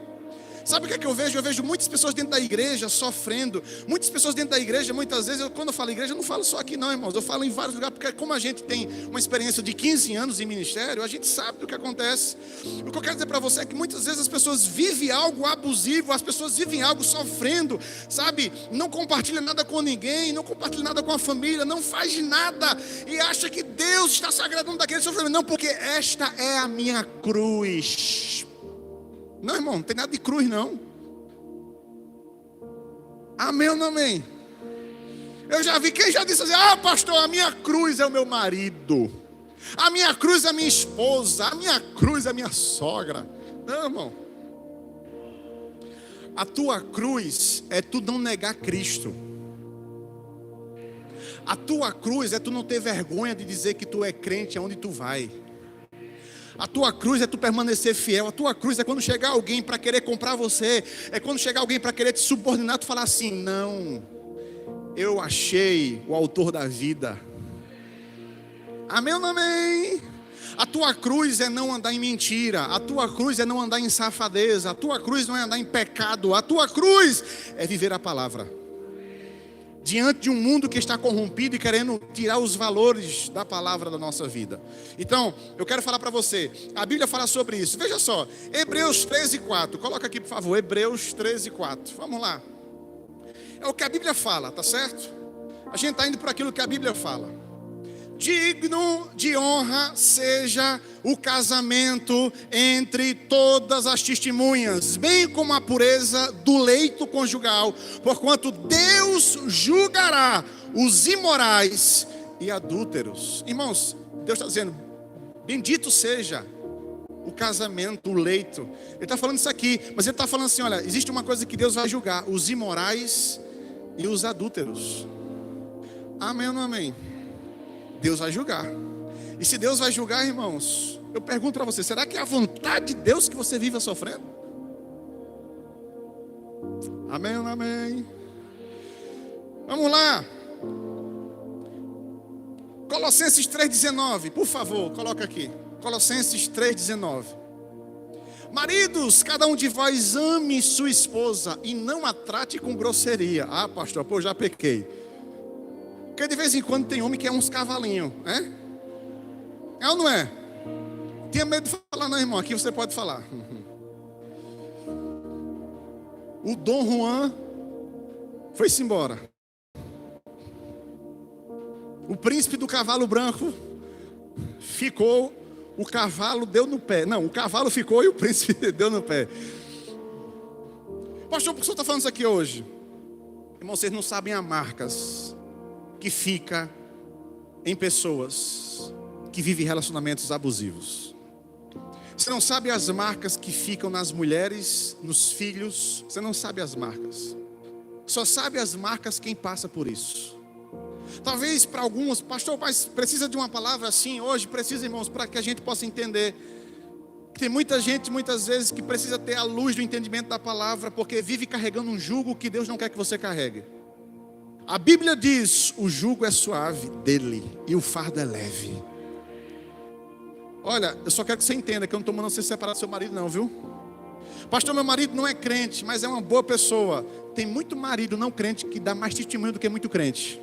Sabe o que é que eu vejo? Eu vejo muitas pessoas dentro da igreja sofrendo. Muitas pessoas dentro da igreja, muitas vezes, quando eu falo igreja, eu não falo só aqui não, irmãos. Eu falo em vários lugares, porque como a gente tem uma experiência de 15 anos em ministério, a gente sabe do que acontece. O que eu quero dizer para você é que muitas vezes as pessoas vivem algo abusivo, as pessoas vivem algo sofrendo, sabe? Não compartilha nada com ninguém, não compartilha nada com a família, não faz nada, e acha que Deus está se agradando daquele sofrimento. Não, porque esta é a minha cruz. Não, irmão, não tem nada de cruz, não. Amém ou não amém? Eu já vi, quem já disse assim, pastor, a minha cruz é o meu marido, a minha cruz é a minha esposa, a minha cruz é a minha sogra. Não, irmão. A tua cruz é tu não negar Cristo. A tua cruz é tu não ter vergonha de dizer que tu é crente aonde tu vai. A tua cruz é tu permanecer fiel. A tua cruz é quando chegar alguém para querer comprar você. É quando chegar alguém para querer te subordinar, tu falar assim, não, eu achei o autor da vida. Amém ou não amém? A tua cruz é não andar em mentira, a tua cruz é não andar em safadeza, a tua cruz não é andar em pecado, a tua cruz é viver a palavra. Diante de um mundo que está corrompido e querendo tirar os valores da palavra da nossa vida. Então, eu quero falar para você, a Bíblia fala sobre isso. Veja só, Hebreus 13:4, coloca aqui por favor, Hebreus 13:4, vamos lá. É o que a Bíblia fala, tá certo? A gente está indo por aquilo que a Bíblia fala. Digno de honra seja o casamento entre todas as testemunhas, bem como a pureza do leito conjugal, porquanto Deus julgará os imorais e adúlteros. Irmãos, Deus está dizendo, bendito seja o casamento, o leito. Ele está falando isso aqui, mas ele está falando assim, olha, existe uma coisa que Deus vai julgar, os imorais e os adúlteros. Amém ou não amém? Deus vai julgar. E se Deus vai julgar, irmãos, eu pergunto para você, será que é a vontade de Deus que você viva sofrendo? Amém ou não amém? Vamos lá. Colossenses 3:19, por favor, coloca aqui. Colossenses 3:19. Maridos, cada um de vós ame sua esposa e não a trate com grosseria. Ah, pastor, pô, já pequei. Porque de vez em quando tem homem que é uns cavalinhos, né? É ou não é? Tenha medo de falar não, irmão, aqui você pode falar. O Dom Juan foi-se embora. O príncipe do cavalo branco ficou, o cavalo deu no pé. Não, o cavalo ficou e o príncipe deu no pé. Pastor, por que o senhor está falando isso aqui hoje? Irmão, vocês não sabem as marcas que fica em pessoas que vivem relacionamentos abusivos. Você não sabe as marcas que ficam nas mulheres, nos filhos. Você não sabe as marcas. Só sabe as marcas quem passa por isso. Talvez para alguns, pastor, mas precisa de uma palavra assim hoje? Precisa, irmãos, para que a gente possa entender. Tem muita gente, muitas vezes, que precisa ter a luz do entendimento da palavra, porque vive carregando um jugo que Deus não quer que você carregue. A Bíblia diz, o jugo é suave dele e o fardo é leve. Olha, eu só quero que você entenda que eu não estou mandando você separar do seu marido não, viu? Pastor, meu marido não é crente, mas é uma boa pessoa. Tem muito marido não crente que dá mais testemunho do que muito crente.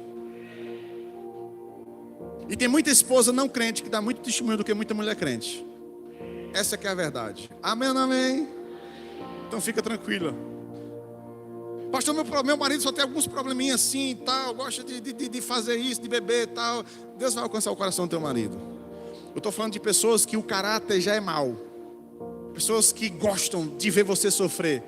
E tem muita esposa não crente que dá muito testemunho do que muita mulher crente. Essa que é a verdade. Amém ou não amém? Então fica tranquila. Pastor, meu marido só tem alguns probleminhas assim e tal, gosta de fazer isso, de beber e tal. Deus vai alcançar o coração do teu marido. Eu estou falando de pessoas que o caráter já é mau. Pessoas que gostam de ver você sofrer.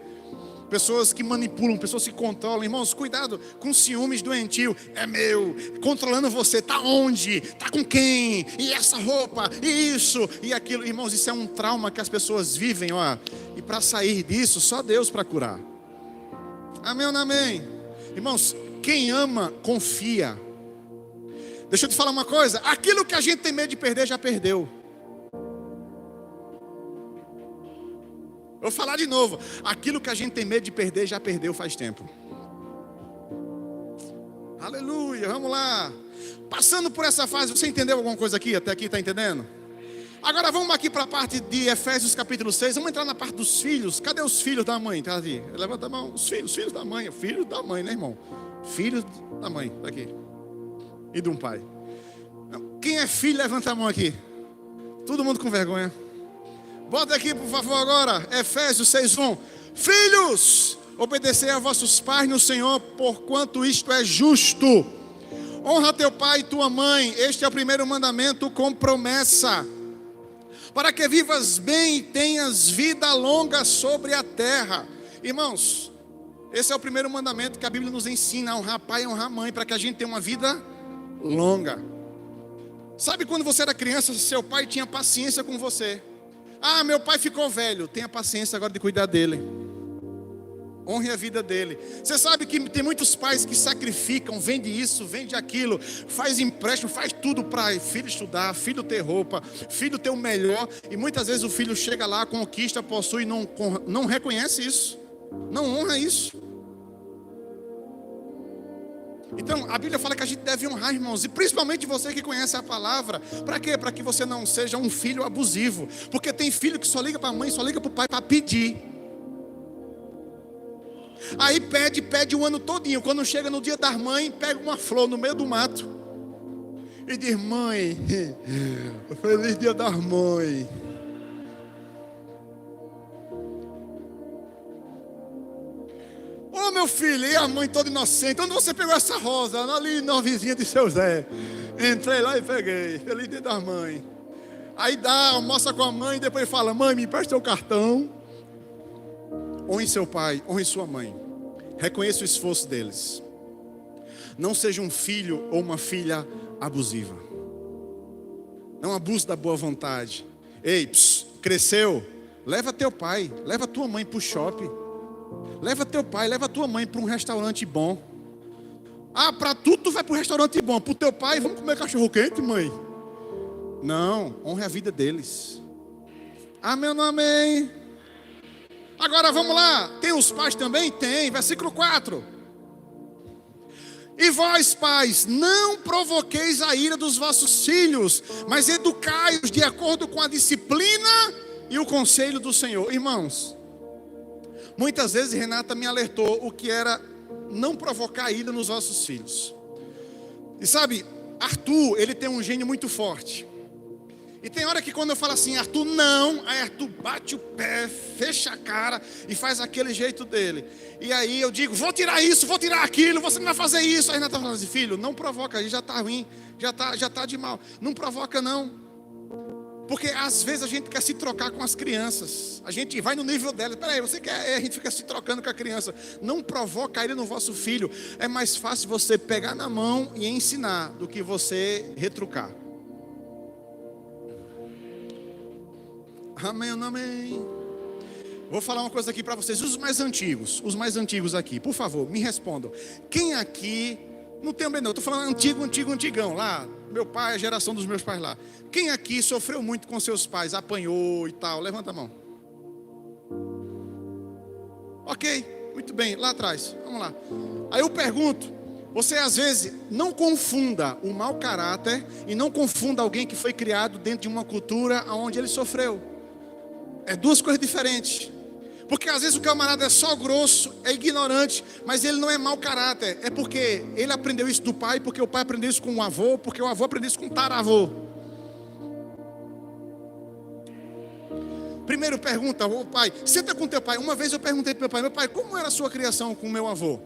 Pessoas que manipulam, pessoas que controlam. Irmãos, cuidado com ciúmes doentio. É meu, controlando você. Está onde? Está com quem? E essa roupa? E isso? E aquilo. Irmãos, isso é um trauma que as pessoas vivem, ó. E para sair disso, só Deus para curar. Amém ou não amém? Irmãos, quem ama, confia. Deixa eu te falar uma coisa. Aquilo que a gente tem medo de perder, já perdeu. Vou falar de novo. Aquilo que a gente tem medo de perder, já perdeu faz tempo. Aleluia, vamos lá. Passando por essa fase, você entendeu alguma coisa aqui? Até aqui, está entendendo? Agora vamos aqui para a parte de Efésios capítulo 6. Vamos entrar na parte dos filhos. Cadê os filhos da mãe? Tá aqui. Levanta a mão. Os filhos da mãe. Filhos da mãe, né, irmão? Filhos da mãe, tá aqui. E de um pai. Quem é filho, levanta a mão aqui. Todo mundo com vergonha. Bota aqui, por favor, agora. Efésios 6:1. Filhos, obedecei a vossos pais no Senhor, porquanto isto é justo. Honra teu pai e tua mãe. Este é o primeiro mandamento com promessa, para que vivas bem e tenhas vida longa sobre a terra. Irmãos, esse é o primeiro mandamento que a Bíblia nos ensina, a honrar pai e honrar mãe, para que a gente tenha uma vida longa. Sabe quando você era criança, seu pai tinha paciência com você? Ah, meu pai ficou velho. Tenha paciência agora de cuidar dele. Honre a vida dele. Você sabe que tem muitos pais que sacrificam, vende isso, vende aquilo, faz empréstimo, faz tudo para filho estudar, filho ter roupa, filho ter o melhor. E muitas vezes o filho chega lá, conquista, possui e não reconhece isso. Não honra isso. Então, a Bíblia fala que a gente deve honrar, irmãos, e principalmente você que conhece a palavra. Para quê? Para que você não seja um filho abusivo. Porque tem filho que só liga para a mãe, só liga para o pai para pedir. Aí pede o ano todinho. Quando chega no dia das mães, pega uma flor no meio do mato e diz: mãe, feliz dia das mães. Ô meu filho, e a mãe toda inocente, onde você pegou essa rosa? Ali na vizinha de seu Zé. Entrei lá e peguei, feliz dia das mães. Aí dá, almoça com a mãe e depois fala: mãe, me empresta seu cartão. Honre seu pai, honre sua mãe. Reconheça o esforço deles. Não seja um filho ou uma filha abusiva. Não abuse da boa vontade. Ei, cresceu? Leva teu pai, leva tua mãe para o shopping. Leva teu pai, leva tua mãe para um restaurante bom. Ah, para tu vai para um restaurante bom. Para o teu pai, vamos comer cachorro quente, mãe? Não, honre a vida deles. Amém ou não amém? Agora vamos lá, tem os pais também? Tem, versículo 4. E vós, pais, não provoqueis a ira dos vossos filhos, mas educai-os de acordo com a disciplina e o conselho do Senhor. Irmãos, muitas vezes Renata me alertou o que era não provocar ira nos vossos filhos. E sabe, Arthur, ele tem um gênio muito forte. E tem hora que quando eu falo assim, Arthur não, aí Arthur bate o pé, fecha a cara e faz aquele jeito dele. E aí eu digo: vou tirar isso, vou tirar aquilo, você não vai fazer isso. Aí Renata fala assim: filho, não provoca, aí já está ruim, já tá de mal. Não provoca não. Porque às vezes a gente quer se trocar com as crianças. A gente vai no nível dela. Peraí, você quer? A gente fica se trocando com a criança. Não provoca ele no vosso filho. É mais fácil você pegar na mão e ensinar do que você retrucar. Amém ou não amém? Vou falar uma coisa aqui para vocês. Os mais antigos aqui, por favor, me respondam. Quem aqui, não tem bem não, estou falando antigão lá, meu pai, a geração dos meus pais lá. Quem aqui sofreu muito com seus pais, apanhou e tal? Levanta a mão. Ok, muito bem, lá atrás, vamos lá. Aí eu pergunto, você às vezes não confunda o mau caráter e não confunda alguém que foi criado dentro de uma cultura onde ele sofreu. É duas coisas diferentes. Porque às vezes o camarada é só grosso, é ignorante, mas ele não é mau caráter. É porque ele aprendeu isso do pai, porque o pai aprendeu isso com o avô, porque o avô aprendeu isso com o taravô. Primeiro pergunta, ô pai, senta com teu pai. Uma vez eu perguntei para meu pai, como era a sua criação com o meu avô?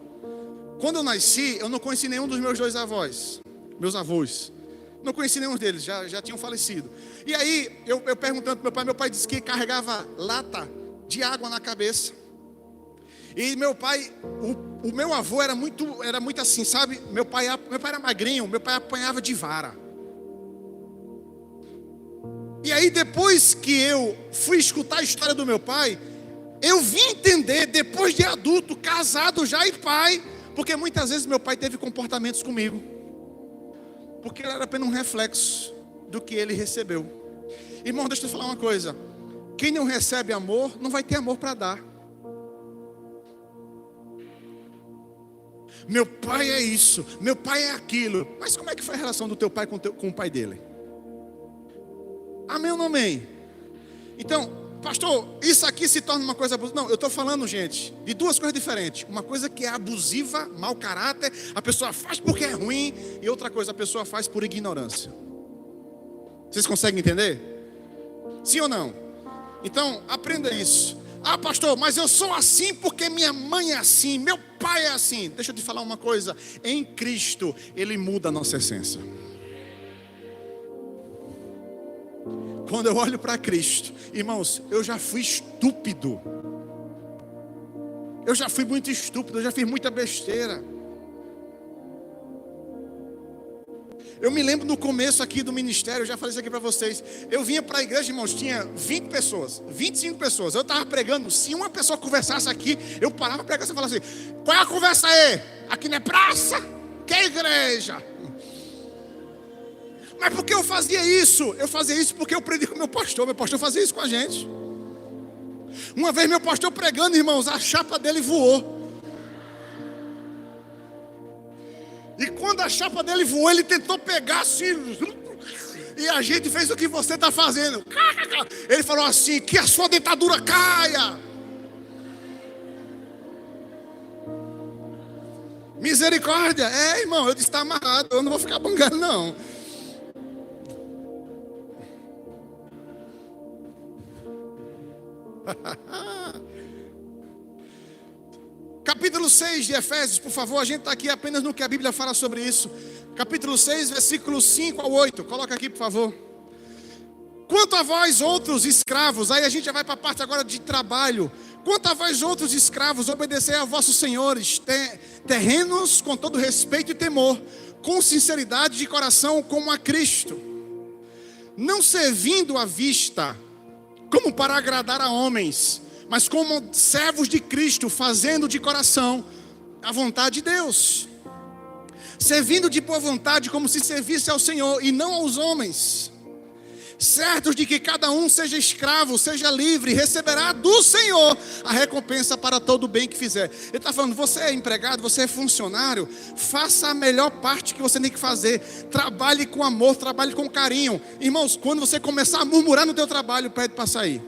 Quando eu nasci, eu não conheci nenhum dos meus dois avós, meus avós. Não conheci nenhum deles, já tinham falecido. E aí, eu perguntando para meu pai disse que carregava lata de água na cabeça. E meu pai, o meu avô era muito assim, sabe? Meu pai era magrinho, meu pai apanhava de vara. E aí, depois que eu fui escutar a história do meu pai, eu vim entender, depois de adulto, casado já e pai, porque muitas vezes meu pai teve comportamentos comigo. Porque ele era apenas um reflexo do que ele recebeu. Irmão, deixa eu falar uma coisa. Quem não recebe amor, não vai ter amor para dar. Meu pai é isso, meu pai é aquilo. Mas como é que foi a relação do teu pai com o pai dele? Amém ou não amém? Então, pastor, isso aqui se torna uma coisa abusiva. Não, eu estou falando, gente, de duas coisas diferentes. Uma coisa que é abusiva, mau caráter, a pessoa faz porque é ruim. E outra coisa, a pessoa faz por ignorância. Vocês conseguem entender? Sim ou não? Então, aprenda isso. Ah, pastor, mas eu sou assim porque minha mãe é assim, meu pai é assim. Deixa eu te falar uma coisa. Em Cristo, Ele muda a nossa essência. Quando eu olho para Cristo, irmãos, eu já fui estúpido. Eu já fui muito estúpido, eu já fiz muita besteira. Eu me lembro no começo aqui do ministério, eu já falei isso aqui para vocês. Eu vinha para a igreja, irmãos, tinha 20 pessoas, 25 pessoas. Eu estava pregando, se uma pessoa conversasse aqui, eu parava a pregar e falava assim: qual é a conversa aí? Aqui não é praça? Que é igreja? Mas por que eu fazia isso? Eu fazia isso porque eu aprendi com meu pastor fazia isso com a gente. Uma vez meu pastor pregando, irmãos, a chapa dele voou. chapa dele voou, ele tentou pegar assim. E a gente fez o que você está fazendo. Ele falou assim: que a sua dentadura caia. Misericórdia. É, irmão, eu disse: está amarrado, eu não vou ficar bangando não. Capítulo 6 de Efésios, por favor. A gente está aqui apenas no que a Bíblia fala sobre isso. Capítulo 6, versículos 5 ao 8. Coloca aqui, por favor. Quanto a vós outros escravos, aí a gente já vai para a parte agora de trabalho. Quanto a vós outros escravos, obedecei a vossos senhores, terrenos com todo respeito e temor, com sinceridade de coração como a Cristo, não servindo à vista como para agradar a homens, mas como servos de Cristo, fazendo de coração a vontade de Deus, servindo de boa vontade como se servisse ao Senhor e não aos homens, certos de que cada um seja escravo, seja livre, receberá do Senhor a recompensa para todo o bem que fizer. Ele está falando: você é empregado, você é funcionário, faça a melhor parte que você tem que fazer, trabalhe com amor, trabalhe com carinho. Irmãos, quando você começar a murmurar no teu trabalho, pede para sair.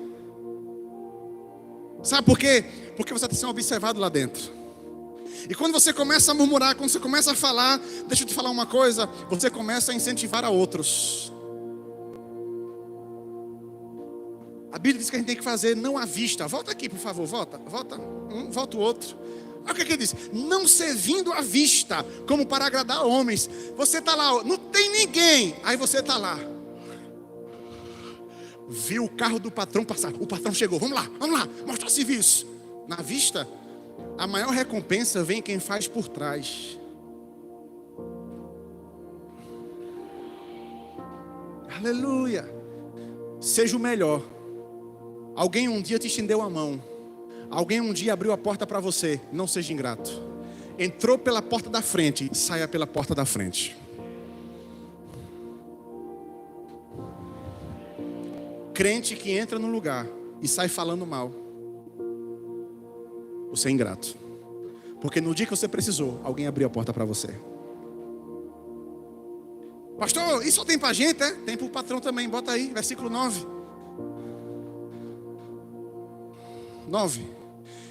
Sabe por quê? Porque você está sendo observado lá dentro. E quando você começa a murmurar, quando você começa a falar, deixa eu te falar uma coisa, você começa a incentivar a outros. A Bíblia diz que a gente tem que fazer não à vista. Volta aqui, por favor, volta o outro. Olha o que ele diz: não servindo à vista, como para agradar homens. Você está lá, não tem ninguém, aí você está lá. Viu o carro do patrão passar, o patrão chegou, vamos lá, mostrar serviço. Na vista, a maior recompensa vem quem faz por trás. Aleluia. Seja o melhor. Alguém um dia te estendeu a mão, alguém um dia abriu a porta para você. Não seja ingrato. Entrou pela porta da frente, saia pela porta da frente. Crente que entra no lugar e sai falando mal, você é ingrato. Porque no dia que você precisou, alguém abriu a porta para você. Pastor, isso só tem para gente, é? Tem para o patrão também, bota aí, versículo 9.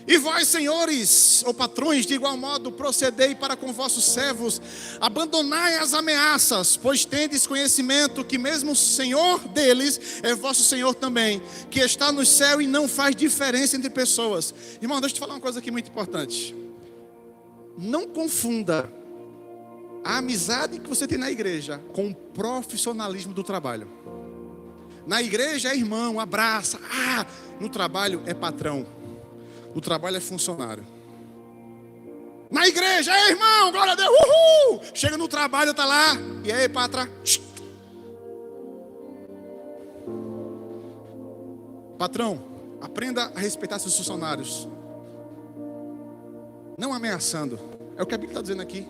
E vós, senhores ou patrões, de igual modo procedei para com vossos servos, abandonai as ameaças, pois tendes conhecimento que mesmo o Senhor deles é vosso Senhor também, que está no céu e não faz diferença entre pessoas. Irmão, deixa eu te falar uma coisa aqui muito importante. Não confunda a amizade que você tem na igreja com o profissionalismo do trabalho. Na igreja é irmão, abraça. No trabalho é patrão. No trabalho é funcionário. Na igreja é irmão, glória a Deus, uhul! Chega no trabalho, tá lá. E aí, patra? Patrão, aprenda a respeitar seus funcionários. Não ameaçando. É o que a Bíblia está dizendo aqui.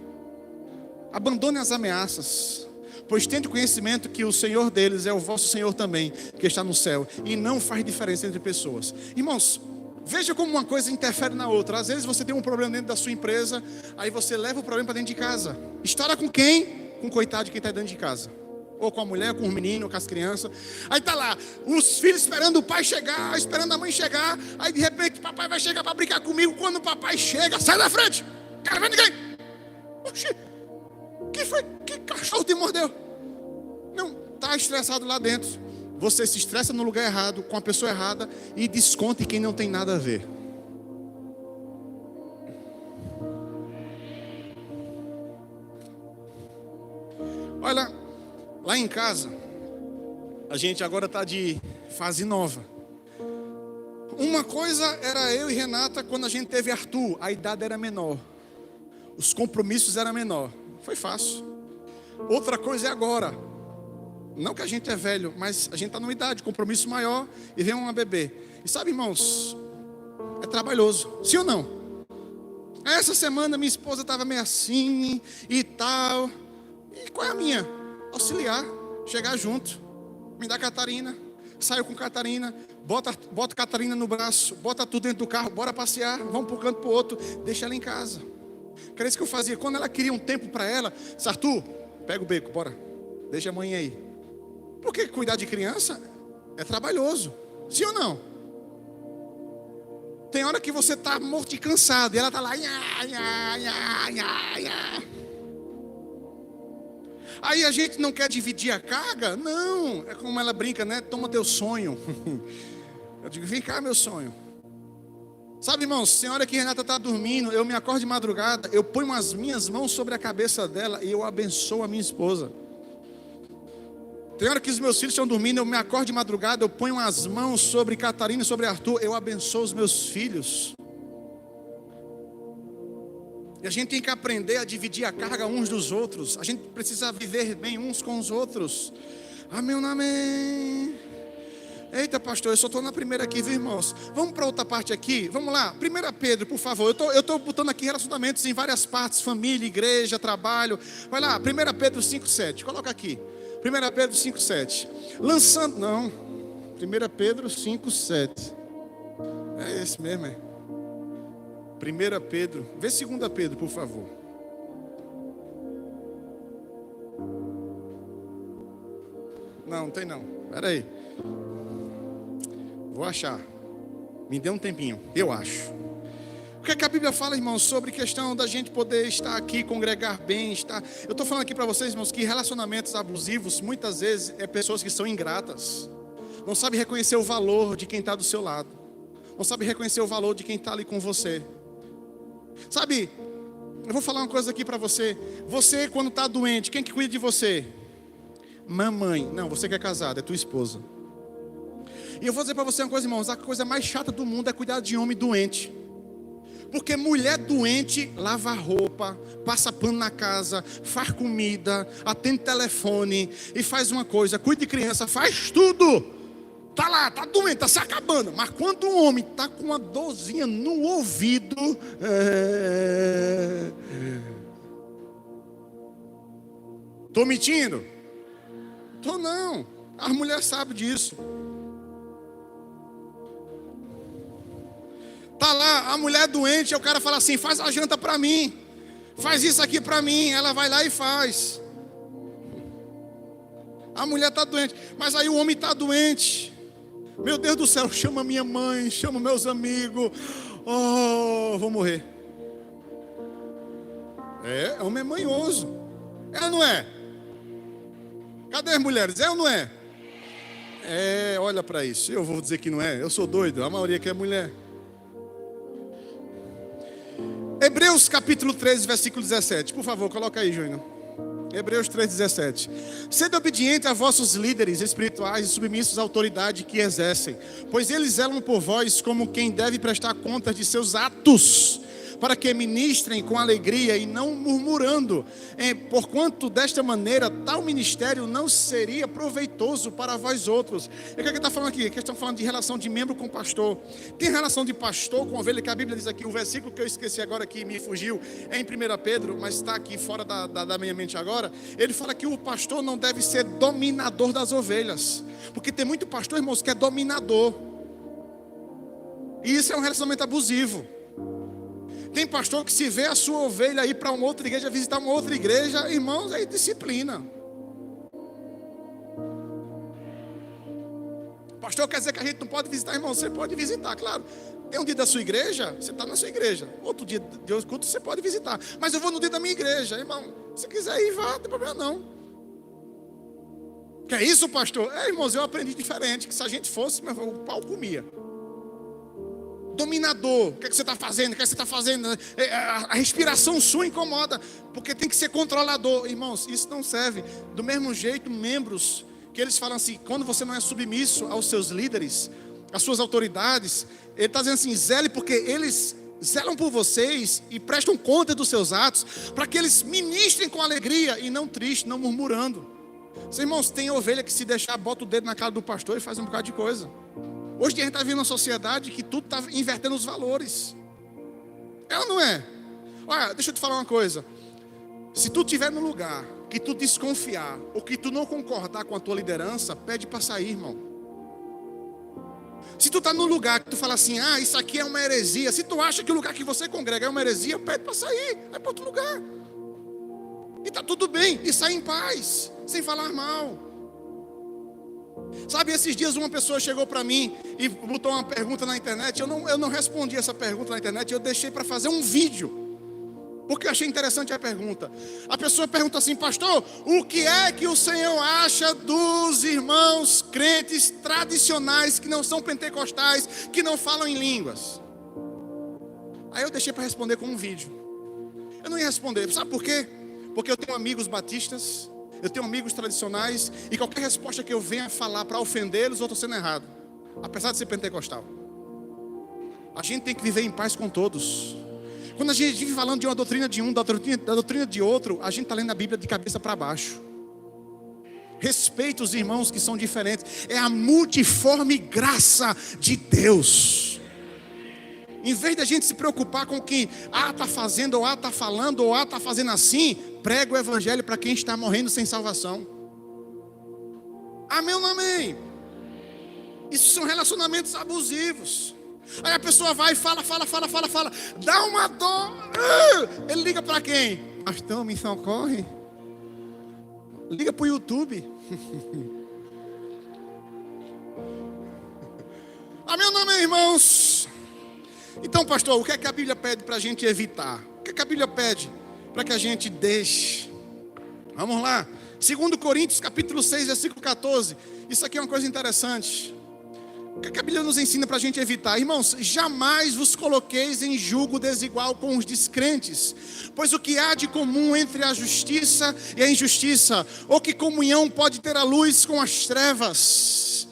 Abandone as ameaças, pois tende conhecimento que o Senhor deles é o vosso Senhor também, que está no céu, e não faz diferença entre pessoas. Irmãos, veja como uma coisa interfere na outra. Às vezes você tem um problema dentro da sua empresa, aí você leva o problema para dentro de casa. Estoura com quem? Com o coitado de quem está dentro de casa. Ou com a mulher, com o menino, com as crianças. Aí está lá, os filhos esperando o pai chegar, esperando a mãe chegar. Aí de repente o papai vai chegar para brincar comigo. Quando o papai chega, sai da frente. Quero ver ninguém. Oxi, que foi? Que cachorro te mordeu? Não, está estressado lá dentro. Você se estressa no lugar errado, com a pessoa errada, e desconta em quem não tem nada a ver. Olha, lá em casa, a gente agora está de fase nova. Uma coisa era eu e Renata quando a gente teve Arthur, a idade era menor, os compromissos eram menor, foi fácil. Outra coisa é agora. Não que a gente é velho, mas a gente está numa idade, compromisso maior, e vem uma bebê. E sabe, irmãos, é trabalhoso, sim ou não? Essa semana minha esposa estava meio assim e tal. E qual é a minha? Auxiliar, chegar junto, me dá Catarina, saio com Catarina, bota Catarina no braço, bota tudo dentro do carro, bora passear, vamos para um canto para o outro, deixa ela em casa. Que era isso que eu fazia. Quando ela queria um tempo para ela, disse, Arthur, pega o beco, bora. Deixa a mãe aí. Porque cuidar de criança é trabalhoso. Sim ou não? Tem hora que você está morto e cansado. E ela está lá. Aí a gente não quer dividir a carga? Não. É como ela brinca, né? Toma teu sonho. Eu digo, vem cá, meu sonho. Sabe, irmãos, senhora que Renata está dormindo, eu me acordo de madrugada, eu ponho as minhas mãos sobre a cabeça dela e eu abençoo a minha esposa. Tem hora que os meus filhos estão dormindo, eu me acordo de madrugada, eu ponho as mãos sobre Catarina e sobre Arthur, eu abençoo os meus filhos. E a gente tem que aprender a dividir a carga uns dos outros. A gente precisa viver bem uns com os outros. Amém, amém. Eita, pastor, eu só estou na primeira aqui, viu, irmãos? Vamos para outra parte aqui? Vamos lá. 1 Pedro, por favor. Eu estou botando aqui relacionamentos em várias partes. Família, igreja, trabalho. Vai lá, 1 Pedro 5,7. Coloca aqui. 1 Pedro 5,7. Lançando... Não. 1 Pedro 5,7. É esse mesmo, é. 1 Pedro. Vê 2 Pedro, por favor. Não, não tem não. Espera aí. Vou achar. Me dê um tempinho, eu acho. O que é que a Bíblia fala, irmãos, sobre questão da gente poder estar aqui, congregar bem, estar... Eu estou falando aqui para vocês, irmãos, que relacionamentos abusivos, muitas vezes, é pessoas que são ingratas. Não sabe reconhecer o valor de quem está do seu lado. Não sabe reconhecer o valor de quem está ali com você. Sabe, eu vou falar uma coisa aqui para você. Você, quando está doente, quem que cuida de você? Mamãe. Não, você que é casado, é tua esposa. E eu vou dizer para você uma coisa, irmãos. A coisa mais chata do mundo é cuidar de homem doente. Porque mulher doente lava roupa, passa pano na casa, faz comida, atende telefone e faz uma coisa, cuida de criança, faz tudo. Tá lá, tá doente, tá se acabando. Mas quando um homem tá com uma dorzinha no ouvido, tô mentindo? Tô não. As mulheres sabem disso. Tá lá, a mulher doente, o cara fala assim, faz a janta para mim, faz isso aqui para mim, ela vai lá e faz. A mulher está doente, mas aí o homem está doente. Meu Deus do céu, chama minha mãe, chama meus amigos, oh, vou morrer. Homem é manhoso, é ou não é? Cadê as mulheres, é ou não é? Olha para isso, eu vou dizer que não é, eu sou doido, a maioria que é mulher. Hebreus capítulo 13, versículo 17. Por favor, coloca aí, Júnior. Hebreus 13, 17. Sede obediente a vossos líderes espirituais e submissos à autoridade que exercem, pois eles zelam por vós como quem deve prestar contas de seus atos, para que ministrem com alegria e não murmurando, porquanto desta maneira tal ministério não seria proveitoso para vós outros. E o que está falando aqui? Que estão falando de relação de membro com pastor. Tem relação de pastor com ovelha, que a Bíblia diz aqui, o versículo que eu esqueci agora que me fugiu, é em 1 Pedro, mas está aqui fora da minha mente agora. Ele fala que o pastor não deve ser dominador das ovelhas, porque tem muito pastor, irmãos, que é dominador, e isso é um relacionamento abusivo. Tem pastor que se vê a sua ovelha ir para uma outra igreja, visitar uma outra igreja, irmãos, é disciplina. Pastor quer dizer que a gente não pode visitar, irmão, você pode visitar, claro. Tem um dia da sua igreja, você está na sua igreja. Outro dia de outro culto, você pode visitar. Mas eu vou no dia da minha igreja, irmão. Se quiser ir, vá, não tem problema não. Que é isso, pastor? Irmãos, eu aprendi diferente, que se a gente fosse, o pau comia. Dominador, o que é que você está fazendo? O que é que você está fazendo? A respiração sua incomoda, porque tem que ser controlador. Irmãos, isso não serve. Do mesmo jeito, membros, que eles falam assim, quando você não é submisso aos seus líderes, às suas autoridades, ele está dizendo assim, zele, porque eles zelam por vocês e prestam conta dos seus atos, para que eles ministrem com alegria e não triste, não murmurando. Os irmãos, tem ovelha que se deixar, bota o dedo na cara do pastor e faz um bocado de coisa. Hoje a gente está vivendo uma sociedade que tudo está invertendo os valores. É ou não é? Olha, deixa eu te falar uma coisa. Se tu estiver no lugar que tu desconfiar, ou que tu não concordar com a tua liderança, pede para sair, irmão. Se tu está num lugar que tu fala assim, isso aqui é uma heresia. Se tu acha que o lugar que você congrega é uma heresia, pede para sair, vai para outro lugar. E está tudo bem, e sai em paz, sem falar mal. Sabe, esses dias uma pessoa chegou para mim e botou uma pergunta na internet. Eu não respondi essa pergunta na internet, eu deixei para fazer um vídeo, porque eu achei interessante a pergunta. A pessoa pergunta assim: pastor, o que é que o Senhor acha dos irmãos crentes tradicionais, que não são pentecostais, que não falam em línguas? Aí eu deixei para responder com um vídeo. Eu não ia responder, sabe por quê? Porque eu tenho amigos batistas, eu tenho amigos tradicionais, e qualquer resposta que eu venha falar para ofendê-los, eu estou sendo errado, apesar de ser pentecostal. A gente tem que viver em paz com todos. Quando a gente vive falando de uma doutrina de um, da doutrina de outro, a gente está lendo a Bíblia de cabeça para baixo. Respeita os irmãos que são diferentes. É a multiforme graça de Deus. Em vez de a gente se preocupar com o que está fazendo, ou está falando, ou está fazendo assim, prega o evangelho para quem está morrendo sem salvação. Amém ou não amém? Isso são relacionamentos abusivos. Aí a pessoa vai e fala, dá uma dor. Ele liga para quem? Pastor, me socorre. Liga para o YouTube. Amém ou não amém, irmãos? Então, pastor, o que é que a Bíblia pede para a gente evitar? O que é que a Bíblia pede para que a gente deixe? Vamos lá. 2 Coríntios capítulo 6, versículo 14. Isso aqui é uma coisa interessante. O que é que a Bíblia nos ensina para a gente evitar? Irmãos, jamais vos coloqueis em julgo desigual com os descrentes. Pois o que há de comum entre a justiça e a injustiça? Ou que comunhão pode ter a luz com as trevas?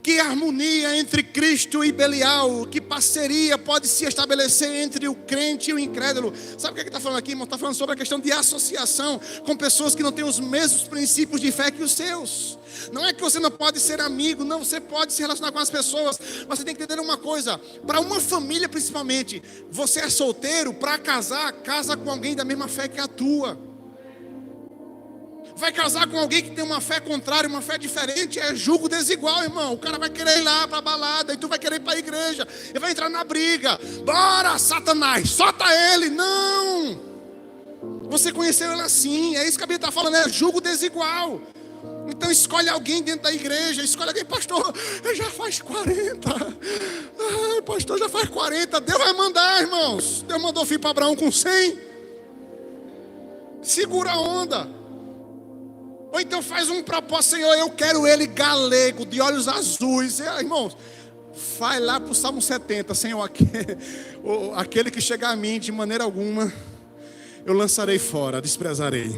Que harmonia entre Cristo e Belial? Que parceria pode se estabelecer entre o crente e o incrédulo? Sabe o que está falando aqui, irmão? Está falando sobre a questão de associação com pessoas que não têm os mesmos princípios de fé que os seus. Não é que você não pode ser amigo, não, você pode se relacionar com as pessoas, mas você tem que entender uma coisa: para uma família principalmente, você é solteiro, para casar, casa com alguém da mesma fé que a tua. Vai casar com alguém que tem uma fé contrária, uma fé diferente, é julgo desigual, irmão. O cara vai querer ir lá para a balada, e tu vai querer ir para a igreja, e vai entrar na briga. Bora, Satanás, solta ele. Não, você conheceu ele assim, é isso que a Bíblia está falando, é julgo desigual. Então escolhe alguém dentro da igreja, escolhe alguém: pastor, já faz 40. Pastor, já faz 40. Deus vai mandar, irmãos. Deus mandou filho para Abraão com 100. Segura a onda. Ou então faz um propósito: Senhor, eu quero ele galego, de olhos azuis. Irmãos, vai lá para o Salmo 70. Senhor, aquele que chegar a mim, de maneira alguma eu lançarei fora, desprezarei.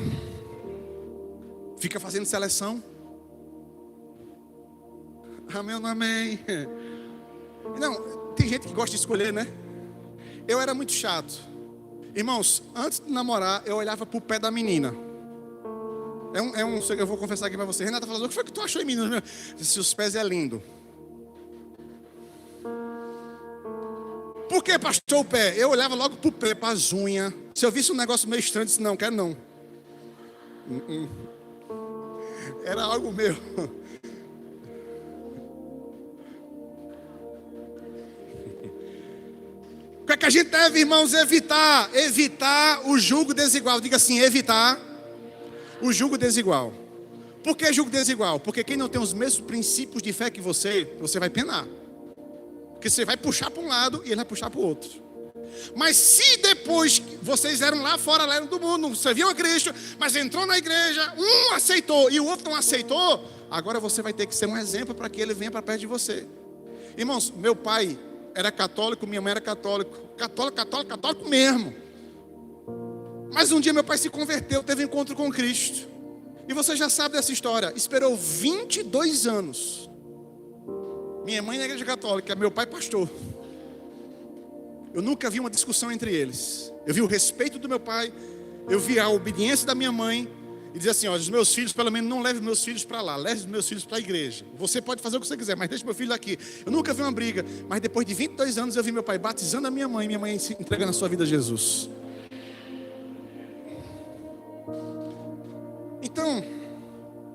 Fica fazendo seleção. Amém ou não amém? Não, tem gente que gosta de escolher, né? Eu era muito chato. Irmãos, antes de namorar, eu olhava para o pé da menina. Eu vou confessar aqui para você. Renata falou: o que foi que tu achou em mim? Se os pés é lindo. Por que, pastor, o pé? Eu olhava logo para o pé, para as unhas. Se eu visse um negócio meio estranho, eu disse: não, quero não. Era algo meu. O que é que a gente deve, irmãos, evitar? Evitar o julgo desigual. Diga assim: evitar o julgo desigual. Por que julgo desigual? Porque quem não tem os mesmos princípios de fé que você vai penar. Porque você vai puxar para um lado e ele vai puxar para o outro. Mas se depois vocês eram lá fora, lá do mundo, serviam a Cristo, mas entrou na igreja, um aceitou e o outro não aceitou, agora você vai ter que ser um exemplo para que ele venha para perto de você. Irmãos, meu pai era católico, minha mãe era católico mesmo. Mas um dia meu pai se converteu, teve um encontro com Cristo. E você já sabe dessa história. Esperou 22 anos. Minha mãe na igreja católica, meu pai pastor. Eu nunca vi uma discussão entre eles. Eu vi o respeito do meu pai, eu vi a obediência da minha mãe. E dizer assim: olha, os meus filhos, pelo menos não leve meus filhos para lá, leve os meus filhos para a igreja. Você pode fazer o que você quiser, mas deixe meu filho aqui. Eu nunca vi uma briga. Mas depois de 22 anos eu vi meu pai batizando a minha mãe entregando a sua vida a Jesus. Então,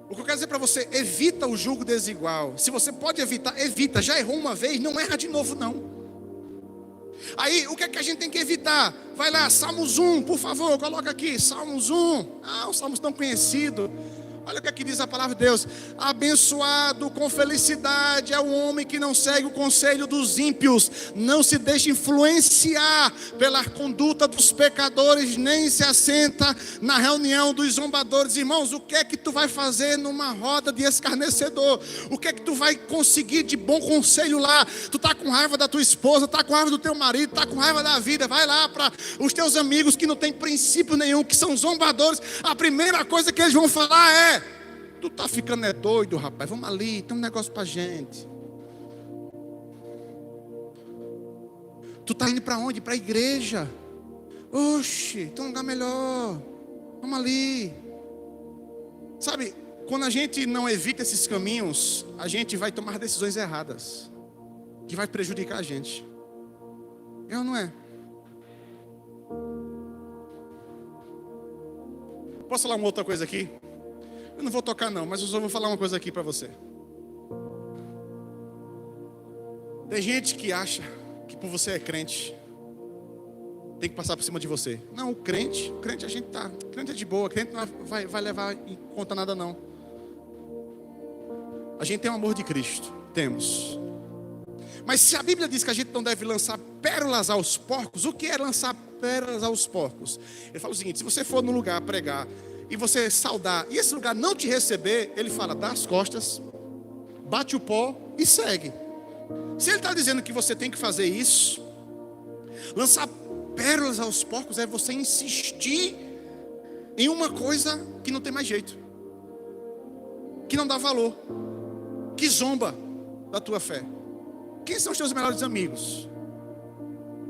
o que eu quero dizer para você, evita o jugo desigual. Se você pode evitar, evita. Já errou uma vez, não erra de novo não. Aí, o que é que a gente tem que evitar? Vai lá, Salmos 1, por favor, coloca aqui, Salmos 1. O Salmos tão conhecido. Olha o que aqui diz a palavra de Deus. Abençoado com felicidade é o homem que não segue o conselho dos ímpios, não se deixa influenciar pela conduta dos pecadores, nem se assenta na reunião dos zombadores. Irmãos, o que é que tu vai fazer numa roda de escarnecedor? O que é que tu vai conseguir de bom conselho lá? Tu está com raiva da tua esposa, está com raiva do teu marido, está com raiva da vida. Vai lá para os teus amigos que não têm princípio nenhum, que são zombadores. A primeira coisa que eles vão falar é: tu tá ficando doido, rapaz, vamos ali, tem um negócio pra gente. Tu tá indo para onde? Para a igreja. Oxe, tem um lugar melhor, vamos ali. Sabe, quando a gente não evita esses caminhos, a gente vai tomar decisões erradas, que vai prejudicar a gente. É ou não é? Posso falar uma outra coisa aqui? Eu não vou tocar não, mas eu só vou falar uma coisa aqui para você. Tem gente que acha que por você é crente, tem que passar por cima de você. Não, o crente a gente tá. O crente é de boa, o crente não vai levar em conta nada não. A gente tem o amor de Cristo, temos. Mas se a Bíblia diz que a gente não deve lançar pérolas aos porcos, o que é lançar pérolas aos porcos? Ele fala o seguinte: se você for no lugar pregar e você saudar, e esse lugar não te receber, ele fala, dá as costas, bate o pó e segue. Se ele está dizendo que você tem que fazer isso, lançar pérolas aos porcos é você insistir em uma coisa que não tem mais jeito, que não dá valor, que zomba da tua fé. Quem são os teus melhores amigos?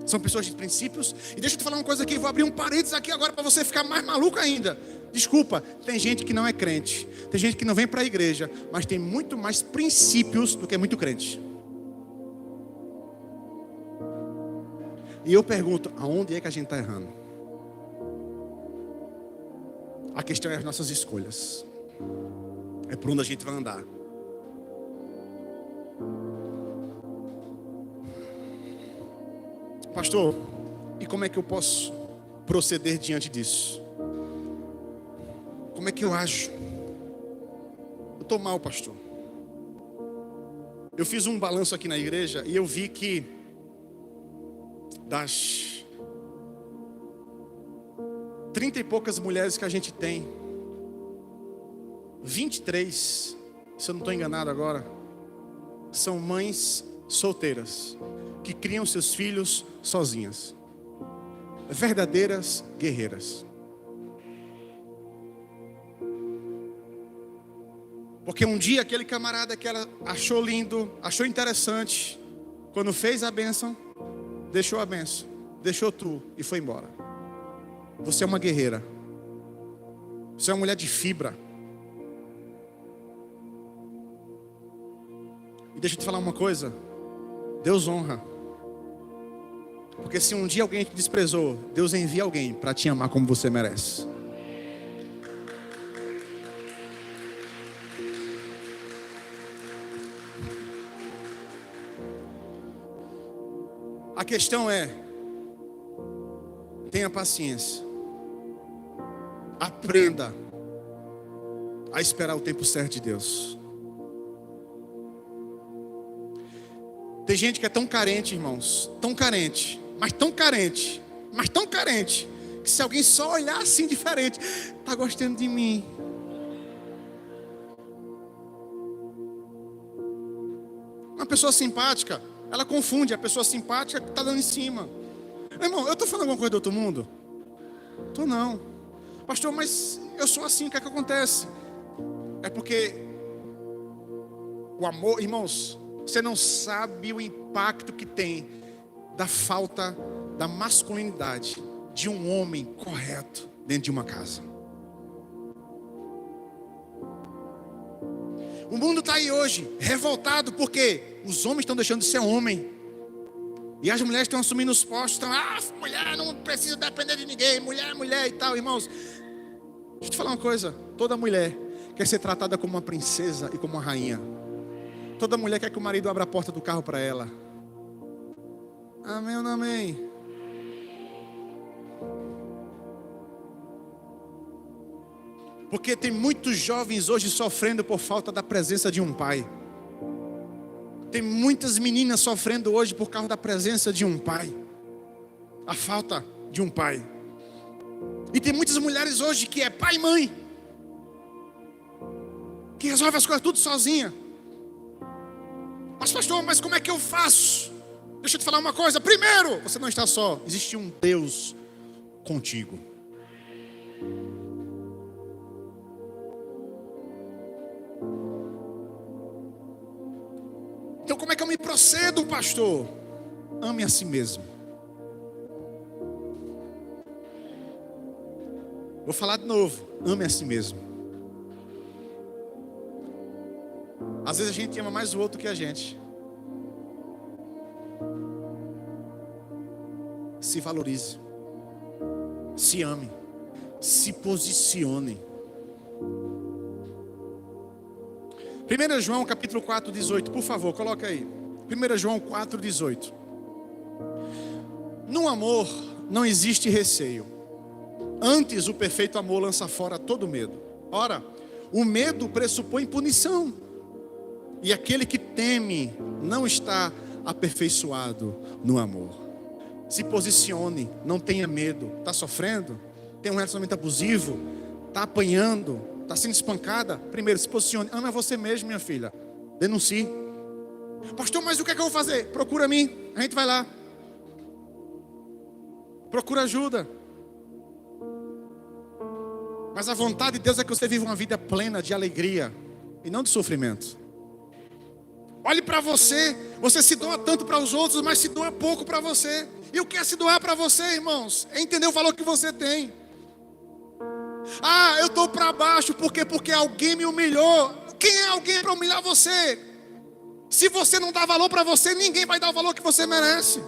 São pessoas de princípios. E deixa eu te falar uma coisa aqui, vou abrir um parênteses aqui agora para você ficar mais maluco ainda. Desculpa, tem gente que não é crente, tem gente que não vem para a igreja, mas tem muito mais princípios do que muito crente. E eu pergunto, aonde é que a gente está errando? A questão é as nossas escolhas. É por onde a gente vai andar. Pastor, e como é que eu posso proceder diante disso? Como é que eu ajo? Eu estou mal, pastor. Eu fiz um balanço aqui na igreja e eu vi que das 30 e poucas mulheres que a gente tem, 23, se eu não estou enganado agora, são mães solteiras, que criam seus filhos sozinhas. Verdadeiras guerreiras. Porque um dia aquele camarada que ela achou lindo, achou interessante, quando fez a bênção, deixou a bênção, deixou tu e foi embora. Você é uma guerreira. Você é uma mulher de fibra. E deixa eu te falar uma coisa. Deus honra. Porque se um dia alguém te desprezou, Deus envia alguém para te amar como você merece. A questão é, tenha paciência. Aprenda a esperar o tempo certo de Deus. Tem gente que é tão carente, irmãos, tão carente, que se alguém só olhar assim diferente, está gostando de mim. Uma pessoa simpática, ela confunde a pessoa simpática que está dando em cima. Irmão, eu estou falando alguma coisa do outro mundo? Estou não. Pastor, mas eu sou assim, o que é que acontece? É porque o amor, irmãos, você não sabe o impacto que tem da falta da masculinidade de um homem correto dentro de uma casa. O mundo está aí hoje revoltado porque os homens estão deixando de ser homem e as mulheres estão assumindo os postos. Mulher não precisa depender de ninguém, mulher é mulher e tal. Irmãos, deixa eu te falar uma coisa. Toda mulher quer ser tratada como uma princesa e como uma rainha. Toda mulher quer que o marido abra a porta do carro para ela. Amém ou não amém? Porque tem muitos jovens hoje sofrendo por falta da presença de um pai. Tem muitas meninas sofrendo hoje por causa da presença de um pai. A falta de um pai. E tem muitas mulheres hoje que é pai e mãe, que resolve as coisas tudo sozinha. Mas pastor, mas como é que eu faço? Deixa eu te falar uma coisa. Primeiro, você não está só. Existe um Deus contigo. Então como é que eu me procedo, pastor? Ame a si mesmo. Vou falar de novo. Ame a si mesmo. Às vezes a gente ama mais o outro que a gente. Se valorize. Se ame. Se posicione. 1 João capítulo 4, 18. Por favor, coloca aí. 1 João 4, 18. No amor não existe receio. Antes o perfeito amor lança fora todo medo. Ora, o medo pressupõe punição. E aquele que teme não está aperfeiçoado no amor. Se posicione, não tenha medo. Está sofrendo? Tem um relacionamento abusivo? Está apanhando? Está sendo espancada? Primeiro, se posicione. Ama você mesmo, minha filha. Denuncie. Pastor, mas o que é que eu vou fazer? Procura mim. A gente vai lá. Procura ajuda. Mas a vontade de Deus é que você viva uma vida plena de alegria e não de sofrimento. Olhe para você. Você se doa tanto para os outros, mas se doa pouco para você. E o que é se doar para você, irmãos? É entender o valor que você tem. Ah, eu estou para baixo. Por quê? Porque alguém me humilhou. Quem é alguém para humilhar você? Se você não dá valor para você, ninguém vai dar o valor que você merece.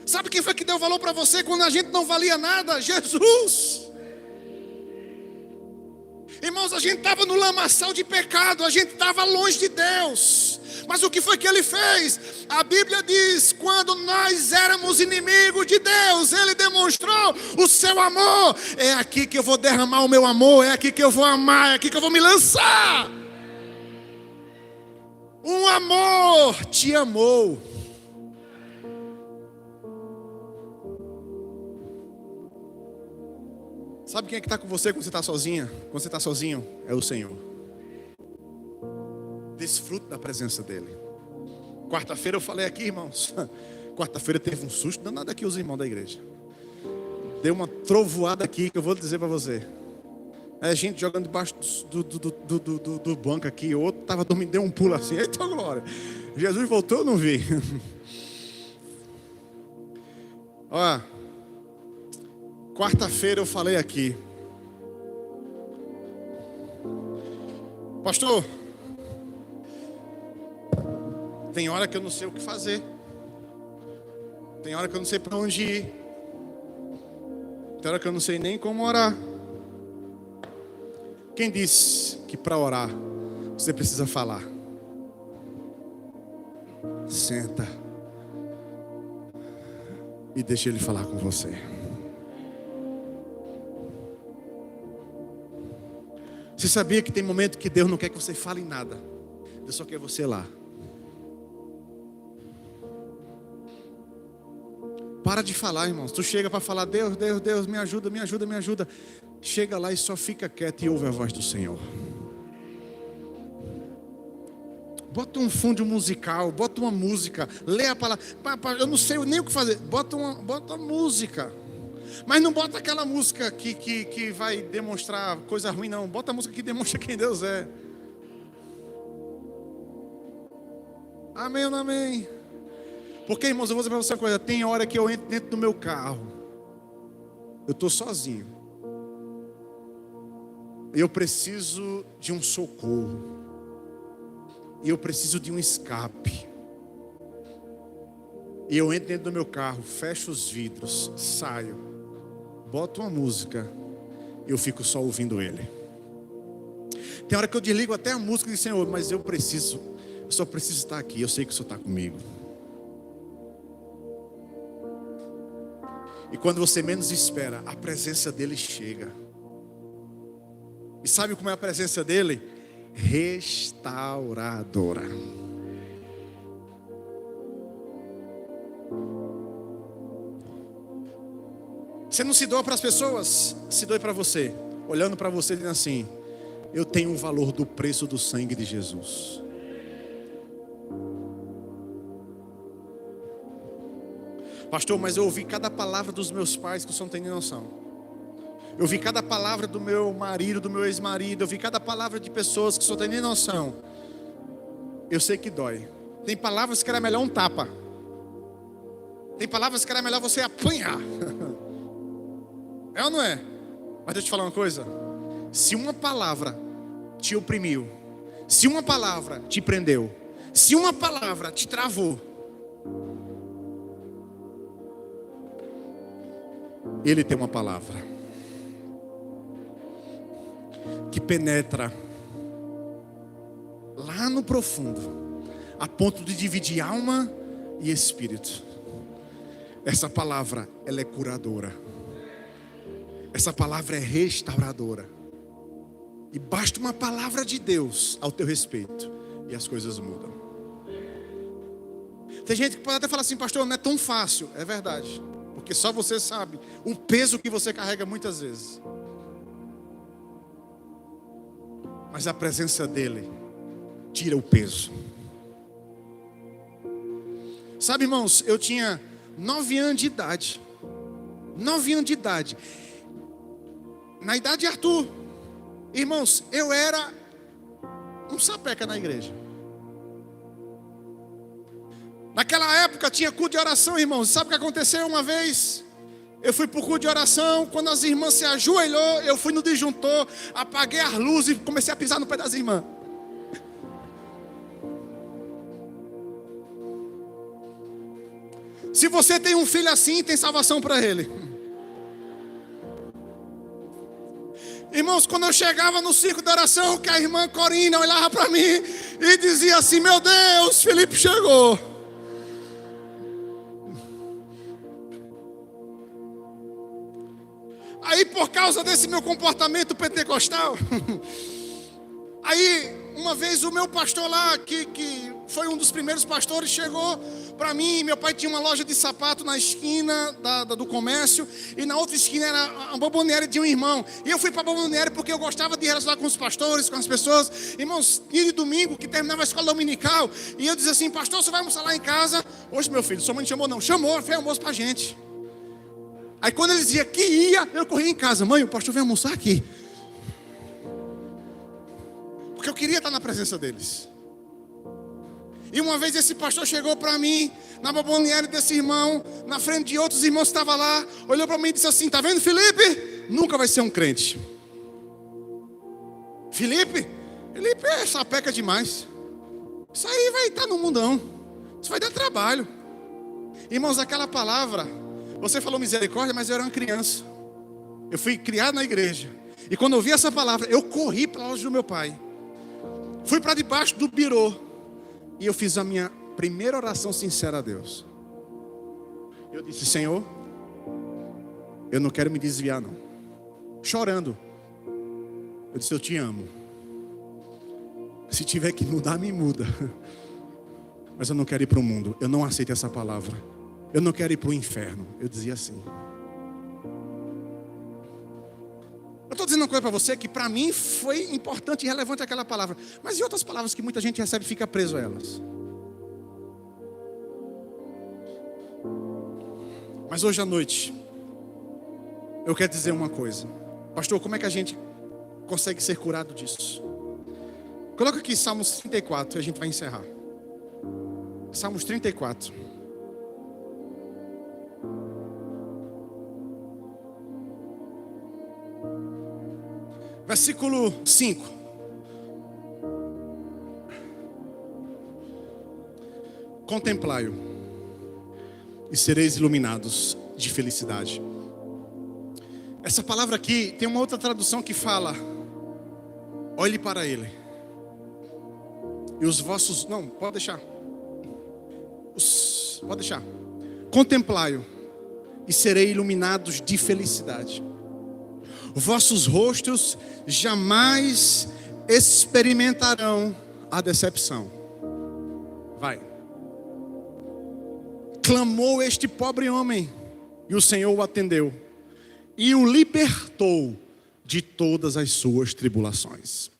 Sabe quem foi que deu valor para você quando a gente não valia nada? Jesus. Irmãos, a gente estava no lamaçal de pecado, a gente estava longe de Deus. Mas o que foi que Ele fez? A Bíblia diz, quando nós éramos inimigos de Deus, Ele demonstrou o seu amor. É aqui que eu vou derramar o meu amor, é aqui que eu vou amar, é aqui que eu vou me lançar. Um amor te amou. Sabe quem é que está com você quando você está sozinha? Quando você está sozinho, é o Senhor. Desfrute da presença dEle. Quarta-feira eu falei aqui, irmãos. Quarta-feira teve um susto danado aqui os irmãos da igreja. Deu uma trovoada aqui que eu vou dizer para você. É gente jogando debaixo do banco aqui. O outro estava dormindo, deu um pulo assim. Eita glória. Jesus voltou, eu não vi. Olha. Quarta-feira eu falei aqui. Pastor, tem hora que eu não sei o que fazer. Tem hora que eu não sei para onde ir. Tem hora que eu não sei nem como orar. Quem disse que para orar você precisa falar? Senta e deixa Ele falar com você. Você sabia que tem momento que Deus não quer que você fale nada? Deus só quer você lá. Para de falar, irmãos. Tu chega para falar, Deus, Deus, Deus, me ajuda, me ajuda, me ajuda. Chega lá e só fica quieto e ouve a voz do Senhor. Bota um fundo musical, bota uma música, lê a palavra. Eu não sei nem o que fazer. Bota uma música. Mas não bota aquela música que vai demonstrar coisa ruim, não. Bota a música que demonstra quem Deus é. Amém ou não amém? Porque, irmãos, eu vou dizer para você uma coisa. Tem hora que eu entro dentro do meu carro. Eu estou sozinho. Eu preciso de um socorro. E eu preciso de um escape. E eu entro dentro do meu carro, fecho os vidros, saio. Boto uma música, eu fico só ouvindo Ele. Tem hora que eu desligo até a música e digo, Senhor, mas eu só preciso estar aqui, eu sei que o Senhor está comigo. E quando você menos espera, a presença dele chega. E sabe como é a presença dele? Restauradora. Você não se doa para as pessoas, se doe para você, olhando para você e dizendo assim: eu tenho o valor do preço do sangue de Jesus. Pastor, mas eu ouvi cada palavra dos meus pais que o senhor não tem nem noção. Eu ouvi cada palavra do meu marido, do meu ex-marido. Eu ouvi cada palavra de pessoas que o senhor não tem nem noção. Eu sei que dói. Tem palavras que era melhor um tapa. Tem palavras que era melhor você apanhar. É ou não é? Mas deixa eu te falar uma coisa. Se uma palavra te oprimiu, se uma palavra te prendeu, se uma palavra te travou, Ele tem uma palavra que penetra lá no profundo, a ponto de dividir alma e espírito. Essa palavra, ela é curadora. Essa palavra é restauradora. E basta uma palavra de Deus ao teu respeito e as coisas mudam. Tem gente que pode até falar assim: pastor, não é tão fácil. É verdade, porque só você sabe o peso que você carrega muitas vezes. Mas a presença dele tira o peso. Sabe, irmãos, eu tinha 9 anos de idade. 9 anos de idade. Na idade de Arthur. Irmãos, eu era um sapeca na igreja. Naquela época tinha culto de oração, irmãos. Sabe o que aconteceu uma vez? Eu fui para o culto de oração. Quando as irmãs se ajoelhou, eu fui no disjuntor, apaguei as luzes e comecei a pisar no pé das irmãs. Se você tem um filho assim, tem salvação para ele. Irmãos, quando eu chegava no círculo de oração, que a irmã Corina olhava para mim e dizia assim: meu Deus, Felipe chegou. Aí, por causa desse meu comportamento pentecostal, aí uma vez o meu pastor lá, que foi um dos primeiros pastores, chegou para mim. Meu pai tinha uma loja de sapato na esquina do comércio, e na outra esquina era a bomboniere de um irmão. E eu fui para a bomboniere porque eu gostava de relacionar com os pastores, com as pessoas. Irmãos, dia de domingo, que terminava a escola dominical, e eu dizia assim: pastor, você vai almoçar lá em casa? Hoje, meu filho, sua mãe não chamou não. Chamou, fez almoço para a gente. Aí quando ele dizia que ia, eu corria em casa: mãe, o pastor veio almoçar aqui. Porque eu queria estar na presença deles. E uma vez esse pastor chegou para mim, na bomboniere desse irmão, na frente de outros irmãos que estavam lá, olhou para mim e disse assim: tá vendo, Felipe? Nunca vai ser um crente. Felipe é sapeca demais. Isso aí vai estar no mundão. Isso vai dar trabalho. Irmãos, aquela palavra, você falou misericórdia, mas eu era uma criança. Eu fui criado na igreja. E quando eu ouvi essa palavra, eu corri para a loja do meu pai. Fui para debaixo do birô. E eu fiz a minha primeira oração sincera a Deus. Eu disse: Senhor, eu não quero me desviar não. Chorando. Eu disse: eu te amo. Se tiver que mudar, me muda. Mas eu não quero ir para o mundo. Eu não aceito essa palavra. Eu não quero ir para o inferno. Eu dizia assim. Eu estou dizendo uma coisa para você que para mim foi importante e relevante aquela palavra. Mas e outras palavras que muita gente recebe e fica preso a elas? Mas hoje à noite, eu quero dizer uma coisa. Pastor, como é que a gente consegue ser curado disso? Coloca aqui Salmos 34 e a gente vai encerrar. Salmos 34. Versículo 5. Contemplai-o e sereis iluminados de felicidade. Essa palavra aqui tem uma outra tradução que fala: Olhe para ele. E os vossos... Não, pode deixar. Pode deixar. Contemplai-o e serei iluminados de felicidade. Vossos rostos jamais experimentarão a decepção. Vai. Clamou este pobre homem, e o Senhor o atendeu, e o libertou de todas as suas tribulações.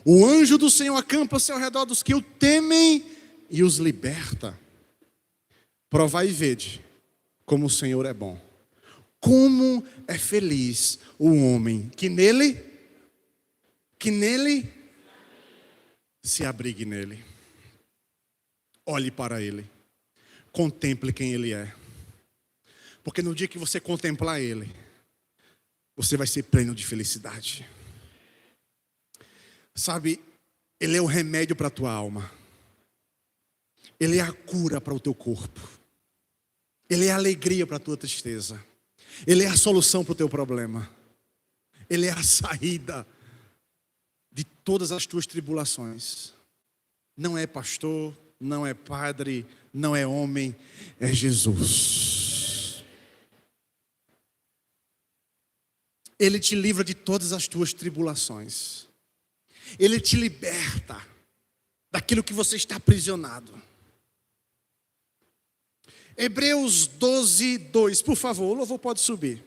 O anjo do Senhor acampa-se ao redor dos que o temem e os liberta. Provai e vede como o Senhor é bom. Como é feliz o homem que nele se abrigue nele. Olhe para ele. Contemple quem ele é. Porque no dia que você contemplar ele, você vai ser pleno de felicidade. Sabe, ele é o remédio para a tua alma. Ele é a cura para o teu corpo. Ele é a alegria para a tua tristeza. Ele é a solução para o teu problema. Ele é a saída de todas as tuas tribulações. Não é pastor, não é padre, não é homem, é Jesus. Ele te livra de todas as tuas tribulações. Ele te liberta daquilo que você está aprisionado. Hebreus 12, 2, por favor, o louvor pode subir.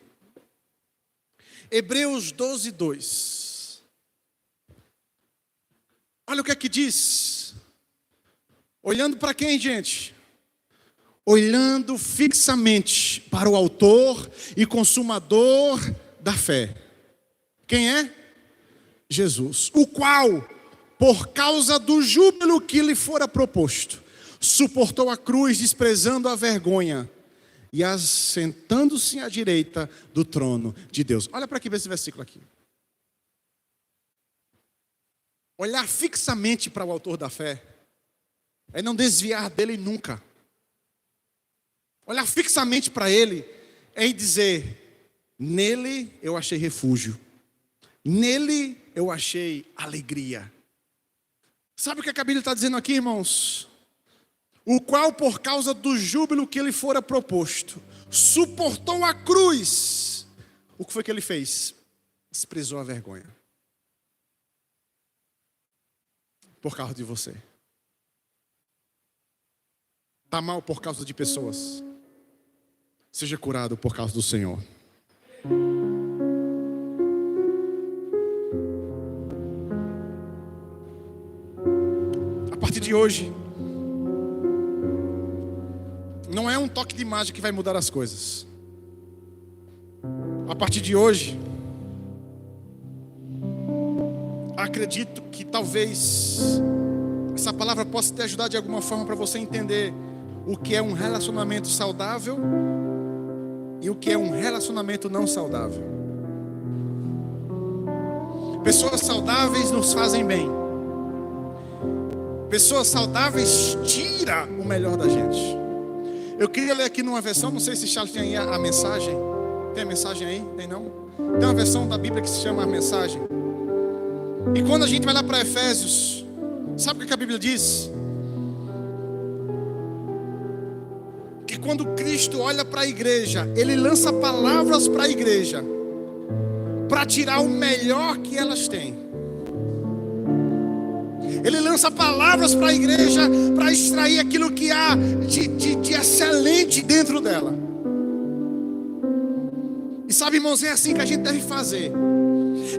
Hebreus 12, 2. Olha o que é que diz. Olhando para quem, gente? Olhando fixamente para o autor e consumador da fé. Quem é? Jesus. O qual, por causa do júbilo que lhe fora proposto, suportou a cruz, desprezando a vergonha, e assentando-se à direita do trono de Deus. Olha para aqui, ver esse versículo aqui. Olhar fixamente para o autor da fé é não desviar dele nunca. Olhar fixamente para ele é dizer: nele eu achei refúgio, nele eu achei alegria. Sabe o que a Bíblia está dizendo aqui, irmãos? O qual, por causa do júbilo que lhe fora proposto, suportou a cruz. O que foi que ele fez? Desprezou a vergonha. Por causa de você. Está mal por causa de pessoas. Seja curado por causa do Senhor. A partir de hoje, não é um toque de mágica que vai mudar as coisas. A partir de hoje, acredito que talvez essa palavra possa te ajudar de alguma forma para você entender o que é um relacionamento saudável e o que é um relacionamento não saudável. Pessoas saudáveis nos fazem bem. Pessoas saudáveis tiram o melhor da gente. Eu queria ler aqui numa versão, não sei se Charles tem aí a mensagem. Tem a mensagem aí? Tem não? Tem uma versão da Bíblia que se chama a mensagem. E quando a gente vai lá para Efésios, sabe o que a Bíblia diz? Que quando Cristo olha para a igreja, Ele lança palavras para a igreja, para tirar o melhor que elas têm. Ele lança palavras para a igreja para extrair aquilo que há de excelente dentro dela. E sabe, irmãos, é assim que a gente deve fazer.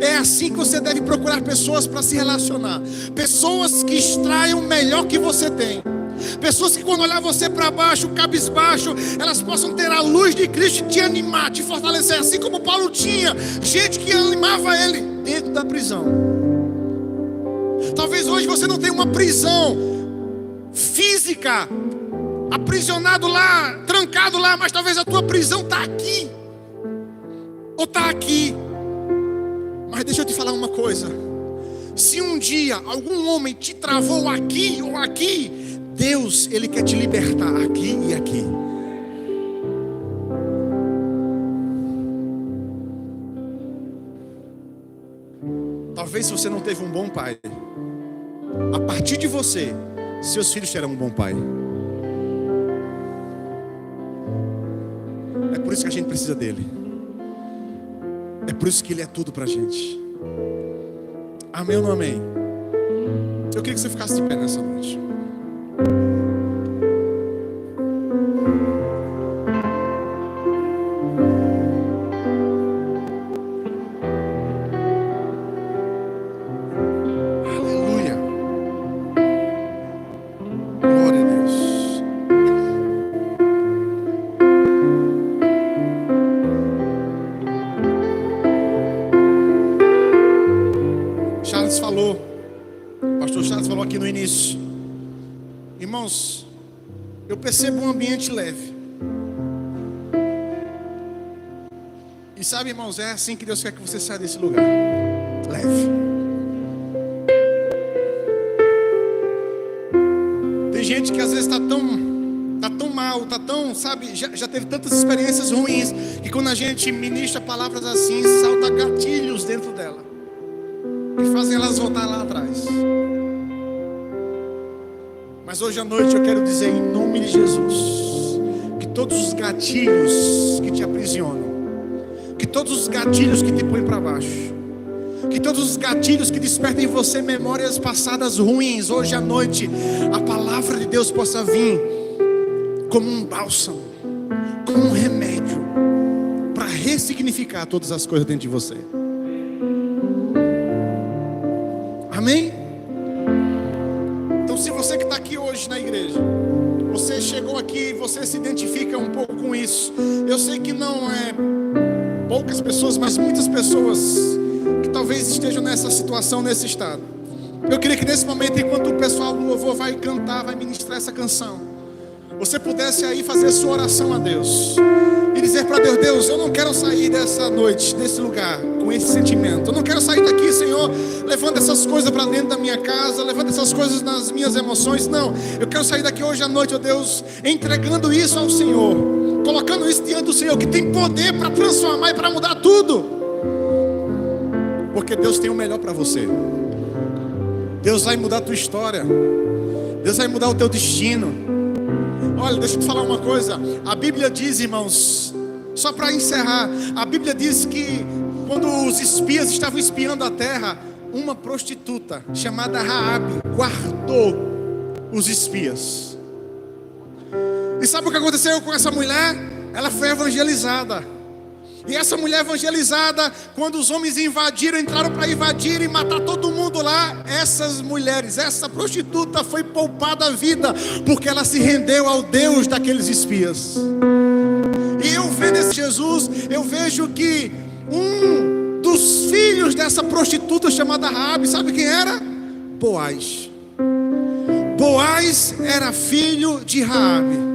É assim que você deve procurar pessoas para se relacionar. Pessoas que extraem o melhor que você tem. Pessoas que quando olhar você para baixo, cabisbaixo, elas possam ter a luz de Cristo te animar, te fortalecer. Assim como Paulo tinha gente que animava ele dentro da prisão. Talvez hoje você não tenha uma prisão física, aprisionado lá, trancado lá, mas talvez a tua prisão está aqui, ou está aqui. Mas deixa eu te falar uma coisa: se um dia algum homem te travou aqui ou aqui, Deus, Ele quer te libertar aqui e aqui. Talvez se você não teve um bom pai, a partir de você, seus filhos terão um bom pai. É por isso que a gente precisa dele. É por isso que ele é tudo pra gente. Amém ou não amém? Eu queria que você ficasse de pé nessa noite. Aleluia. Glória a Deus. Charles falou, o pastor Charles falou aqui no início, irmãos, eu percebo um ambiente leve. E sabe, irmãos, é assim que Deus quer que você saia desse lugar, leve. Tem gente que às vezes está tão mal, está tão, sabe, já teve tantas experiências ruins, que quando a gente ministra palavras assim, salta gatilhos dentro dela, que fazem elas voltar lá atrás. Mas hoje à noite eu quero dizer em nome de Jesus, que todos os gatilhos que te aprisionam, que todos os gatilhos que te põem para baixo, que todos os gatilhos que despertam em você memórias passadas ruins, hoje à noite a palavra de Deus possa vir como um bálsamo, como um remédio, para ressignificar todas as coisas dentro de você. Amém? Então, se você que está aqui hoje na igreja, você chegou aqui e você se identifica um pouco com isso. Eu sei que não é poucas pessoas, mas muitas pessoas que talvez estejam nessa situação, nesse estado. Eu queria que nesse momento, enquanto o pessoal do louvor vai cantar, vai ministrar essa canção, você pudesse aí fazer a sua oração a Deus e dizer para Deus: Deus, eu não quero sair dessa noite, desse lugar, com esse sentimento. Eu não quero sair daqui, Senhor, levando essas coisas para dentro da minha casa, levando essas coisas nas minhas emoções. Não, eu quero sair daqui hoje à noite, ó Deus, entregando isso ao Senhor, colocando isso diante do Senhor, que tem poder para transformar e para mudar tudo. Porque Deus tem o melhor para você. Deus vai mudar a tua história. Deus vai mudar o teu destino. Olha, deixa eu te falar uma coisa. A Bíblia diz, irmãos, só para encerrar, a Bíblia diz que quando os espias estavam espiando a terra, uma prostituta chamada Raabe guardou os espias. E sabe o que aconteceu com essa mulher? Ela foi evangelizada. E essa mulher evangelizada, quando os homens invadiram, entraram para invadir e matar todo mundo lá, essas mulheres, essa prostituta foi poupada a vida, porque ela se rendeu ao Deus daqueles espias. E eu vendo esse Jesus, eu vejo que um dos filhos dessa prostituta chamada Raabe, sabe quem era? Boaz. Boaz era filho de Raabe.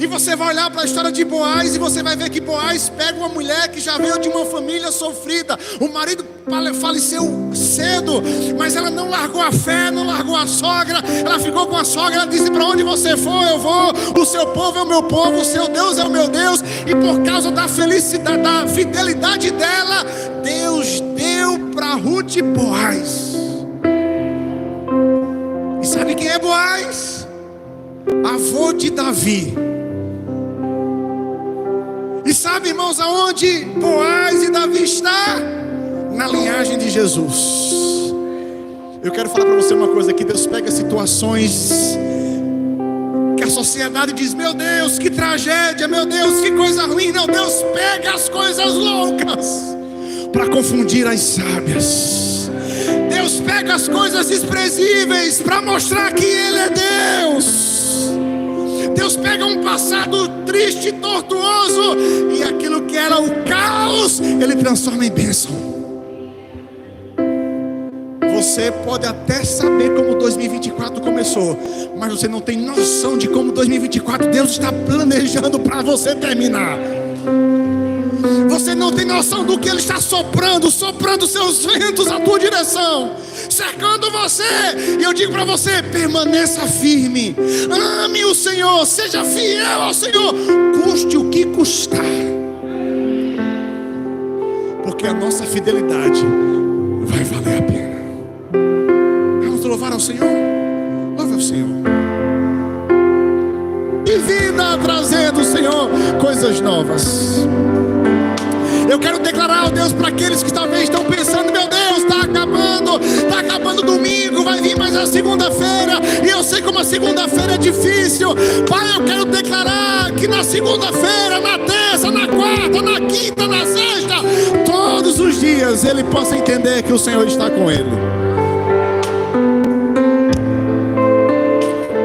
E você vai olhar para a história de Boaz e você vai ver que Boaz pega uma mulher que já veio de uma família sofrida. O marido faleceu cedo, mas ela não largou a fé, não largou a sogra. Ela ficou com a sogra, ela disse: para onde você for eu vou, o seu povo é o meu povo, o seu Deus é o meu Deus. E por causa da felicidade, da fidelidade dela, Deus deu para Ruth Boaz. E sabe quem é Boaz? Avô de Davi. E sabe, irmãos, aonde Boaz e Davi está? Na linhagem de Jesus. Eu quero falar para você uma coisa: que Deus pega situações que a sociedade diz: meu Deus, que tragédia, meu Deus, que coisa ruim. Não, Deus pega as coisas loucas para confundir as sábias. Deus pega as coisas desprezíveis para mostrar que Ele é Deus. Deus pega um passado triste, tortuoso, e aquilo que era o caos, Ele transforma em bênção. Você pode até saber como 2024 começou, mas você não tem noção de como 2024 Deus está planejando para você terminar. Você não tem noção do que Ele está soprando seus ventos à tua direção, cercando você. E eu digo para você: permaneça firme, ame o Senhor, seja fiel ao Senhor, custe o que custar, porque a nossa fidelidade vai valer a pena. Vamos louvar ao Senhor? Louve ao Senhor. E vida trazendo, Senhor, coisas novas. Eu quero declarar, ó Deus, para aqueles que talvez estão pensando: meu Deus, está acabando domingo, vai vir mais a segunda-feira, e eu sei como a segunda-feira é difícil. Pai, eu quero declarar que na segunda-feira, na terça, na quarta, na quinta, na sexta, todos os dias ele possa entender que o Senhor está com ele.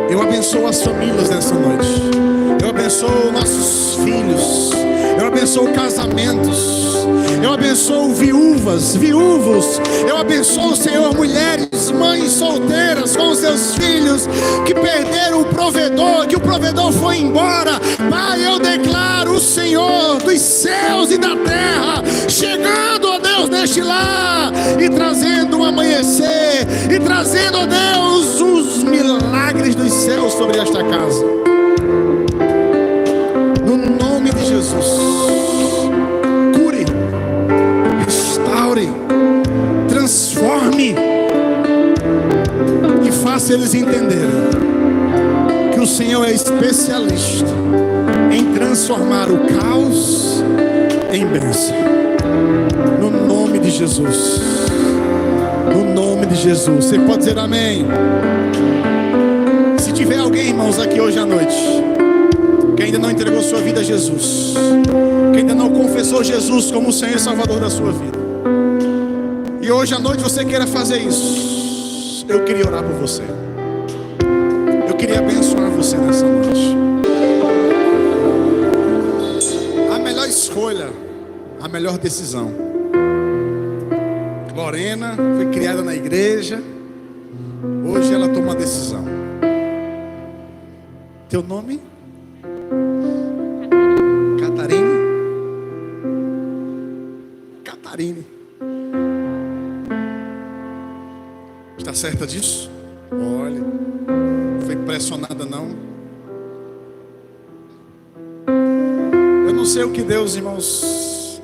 Eu abençoo as famílias nessa noite. Eu abençoo nossos filhos. Eu abençoo casamentos. Eu abençoo viúvos. Eu abençoo, Senhor, mulheres, mães solteiras com seus filhos que perderam o provedor, que o provedor foi embora. Pai, eu declaro o Senhor dos céus e da terra chegando, ó Deus, neste lar e trazendo um amanhecer, e trazendo, ó Deus, os milagres dos céus sobre esta casa. No nome de Jesus, cure, restaure, transforme e faça eles entenderem que o Senhor é especialista em transformar o caos em bênção. No nome de Jesus. No nome de Jesus. Você pode dizer amém? Se tiver alguém, irmãos, aqui hoje à noite que ainda não entregou sua vida a Jesus, que ainda não confessou Jesus como o Senhor e Salvador da sua vida, e hoje à noite você queira fazer isso, eu queria orar por você. Eu queria abençoar você nessa noite. A melhor escolha, a melhor decisão. Lorena foi criada na igreja. Hoje ela toma uma decisão. Teu nome? Catarine. Está certa disso? Olha, não foi impressionada não. Eu não sei o que Deus, irmãos,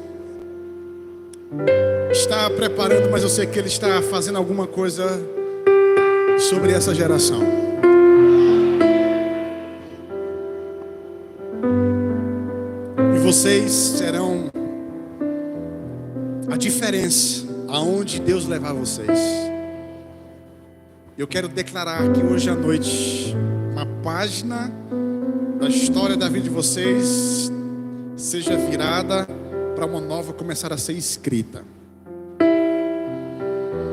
está preparando, mas eu sei que Ele está fazendo alguma coisa sobre essa geração. E vocês serão a diferença aonde Deus levar vocês. Eu quero declarar que hoje à noite uma página da história da vida de vocês seja virada para uma nova começar a ser escrita.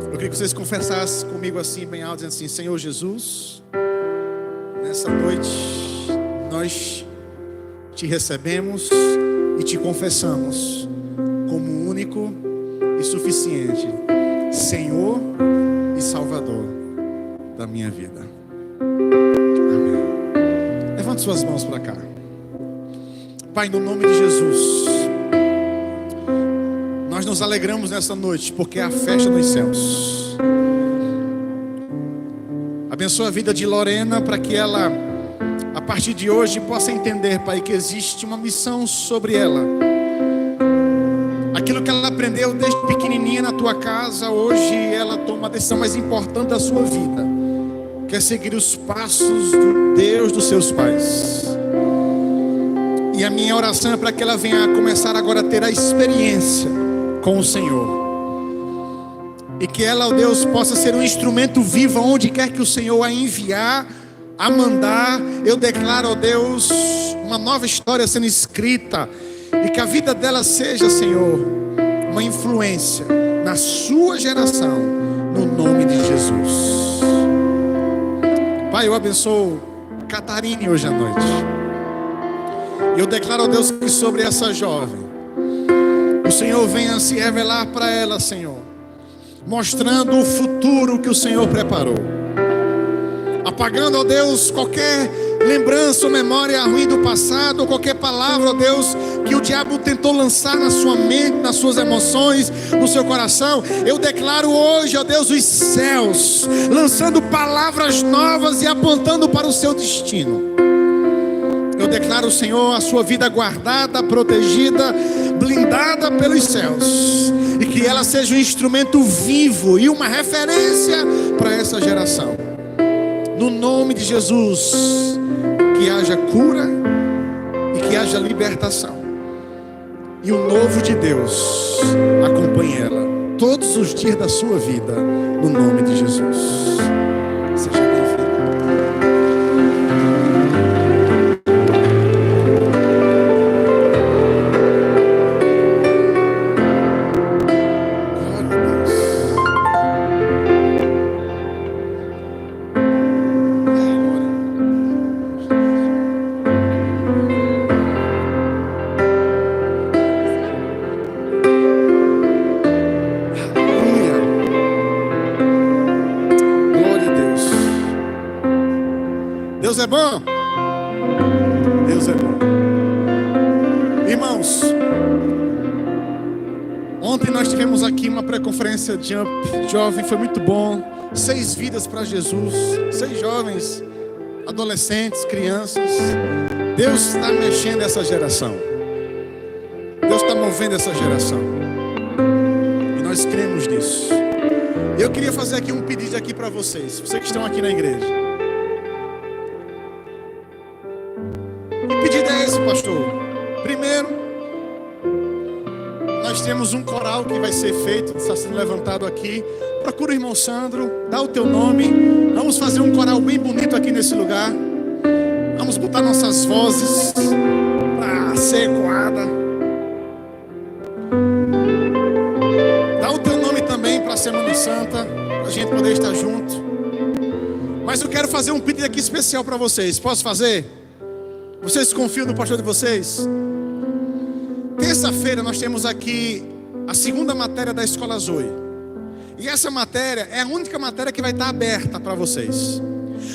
Eu queria que vocês confessassem comigo assim, bem alto, dizendo assim: Senhor Jesus, nessa noite nós te recebemos e te confessamos como único e suficiente Senhor e Salvador da minha vida. Amém. Levante suas mãos para cá. Pai, no nome de Jesus, nós nos alegramos nessa noite porque é a festa dos céus. Abençoa a vida de Lorena para que ela, a partir de hoje, possa entender, Pai, que existe uma missão sobre ela. Aquilo que ela aprendeu desde pequenininha na tua casa, hoje ela toma a decisão mais importante da sua vida, que é seguir os passos do Deus dos seus pais. E a minha oração é para que ela venha a começar agora a ter a experiência com o Senhor. E que ela, ó Deus, possa ser um instrumento vivo onde quer que o Senhor a enviar, a mandar. Eu declaro, ó Deus, uma nova história sendo escrita. E que a vida dela seja, Senhor, uma influência na sua geração, no nome de Jesus. Pai, eu abençoo Catarine hoje à noite. Eu declaro, ó Deus, que sobre essa jovem o Senhor venha se revelar para ela, Senhor, mostrando o futuro que o Senhor preparou, apagando, ó Deus, qualquer lembrança ou memória ruim do passado, ou qualquer palavra, ó Deus, que o diabo tentou lançar na sua mente, nas suas emoções, no seu coração. Eu declaro hoje, ó Deus, os céus lançando palavras novas e apontando para o seu destino. Eu declaro, Senhor, a sua vida guardada, protegida, blindada mandada pelos céus, e que ela seja um instrumento vivo e uma referência para essa geração. No nome de Jesus, que haja cura e que haja libertação, e o novo de Deus acompanhe ela todos os dias da sua vida, no nome de Jesus. Seja bem-vindo. Deus é bom? Deus é bom. Irmãos, ontem nós tivemos aqui uma pré-conferência Jump Jovem, foi muito bom. 6 vidas para Jesus, 6 jovens, adolescentes, crianças. Deus está mexendo essa geração. Deus está movendo essa geração. E nós cremos nisso. Eu queria fazer aqui um pedido aqui para vocês que estão aqui na igreja. Que pedido é esse, pastor? Primeiro, nós temos um coral que vai ser feito, está sendo levantado aqui. Procura o irmão Sandro, dá o teu nome. Vamos fazer um coral bem bonito aqui nesse lugar. Vamos botar nossas vozes para ser ecoada. Dá o teu nome também para a Semana Santa, para a gente poder estar junto. Mas eu quero fazer um pedido aqui especial para vocês. Posso fazer? Vocês confiam no pastor de vocês? Terça-feira nós temos aqui a segunda matéria da Escola Zoe. E essa matéria é a única matéria que vai estar aberta para vocês.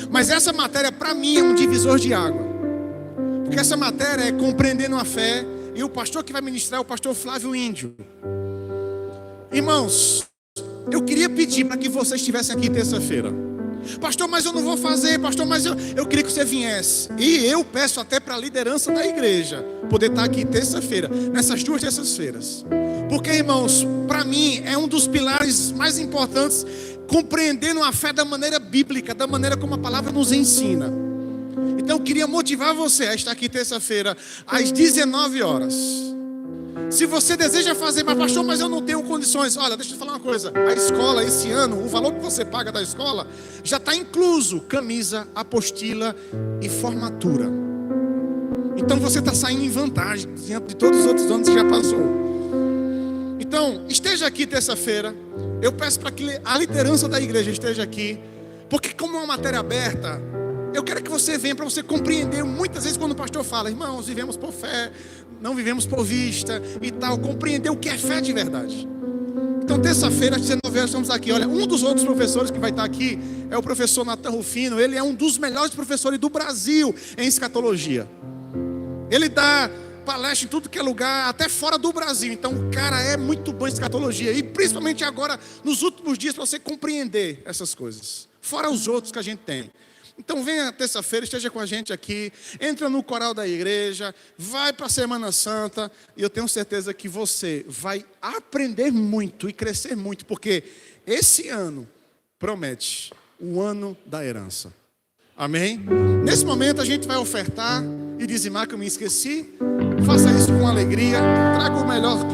Mas essa matéria para mim é um divisor de água. Porque essa matéria é compreendendo a fé. E o pastor que vai ministrar é o pastor Flávio Índio. Irmãos, eu queria pedir para que vocês estivessem aqui terça-feira. Pastor, mas eu não vou fazer. Pastor, mas eu queria que você viesse. E eu peço até para a liderança da igreja poder estar aqui terça-feira, nessas 2 terças-feiras. Porque, irmãos, para mim é um dos pilares mais importantes, compreendendo a fé da maneira bíblica, da maneira como a palavra nos ensina. Então eu queria motivar você a estar aqui terça-feira às 19 horas. Se você deseja fazer, mas pastor, mas eu não tenho condições. Olha, deixa eu falar uma coisa. A escola, esse ano, o valor que você paga da escola já está incluso camisa, apostila e formatura. Então você está saindo em vantagem diante de todos os outros anos que já passou. Então, esteja aqui terça-feira. Eu peço para que a liderança da igreja esteja aqui, porque como é uma matéria aberta, eu quero que você venha para você compreender. Muitas vezes quando o pastor fala, irmãos, vivemos por fé, não vivemos por vista e tal, compreender o que é fé de verdade. Então terça-feira às 19 horas estamos aqui. Olha, um dos outros professores que vai estar aqui é o professor Natan Rufino. Ele é um dos melhores professores do Brasil em escatologia. Ele dá palestra em tudo que é lugar, até fora do Brasil. Então o cara é muito bom em escatologia. E principalmente agora, nos últimos dias, para você compreender essas coisas. Fora os outros que a gente tem. Então venha terça-feira, esteja com a gente aqui, entra no coral da igreja, vai para a Semana Santa, e eu tenho certeza que você vai aprender muito e crescer muito, porque esse ano promete o ano da herança. Amém? Nesse momento a gente vai ofertar e dizimar, que eu me esqueci. Faça isso com alegria, traga o melhor que você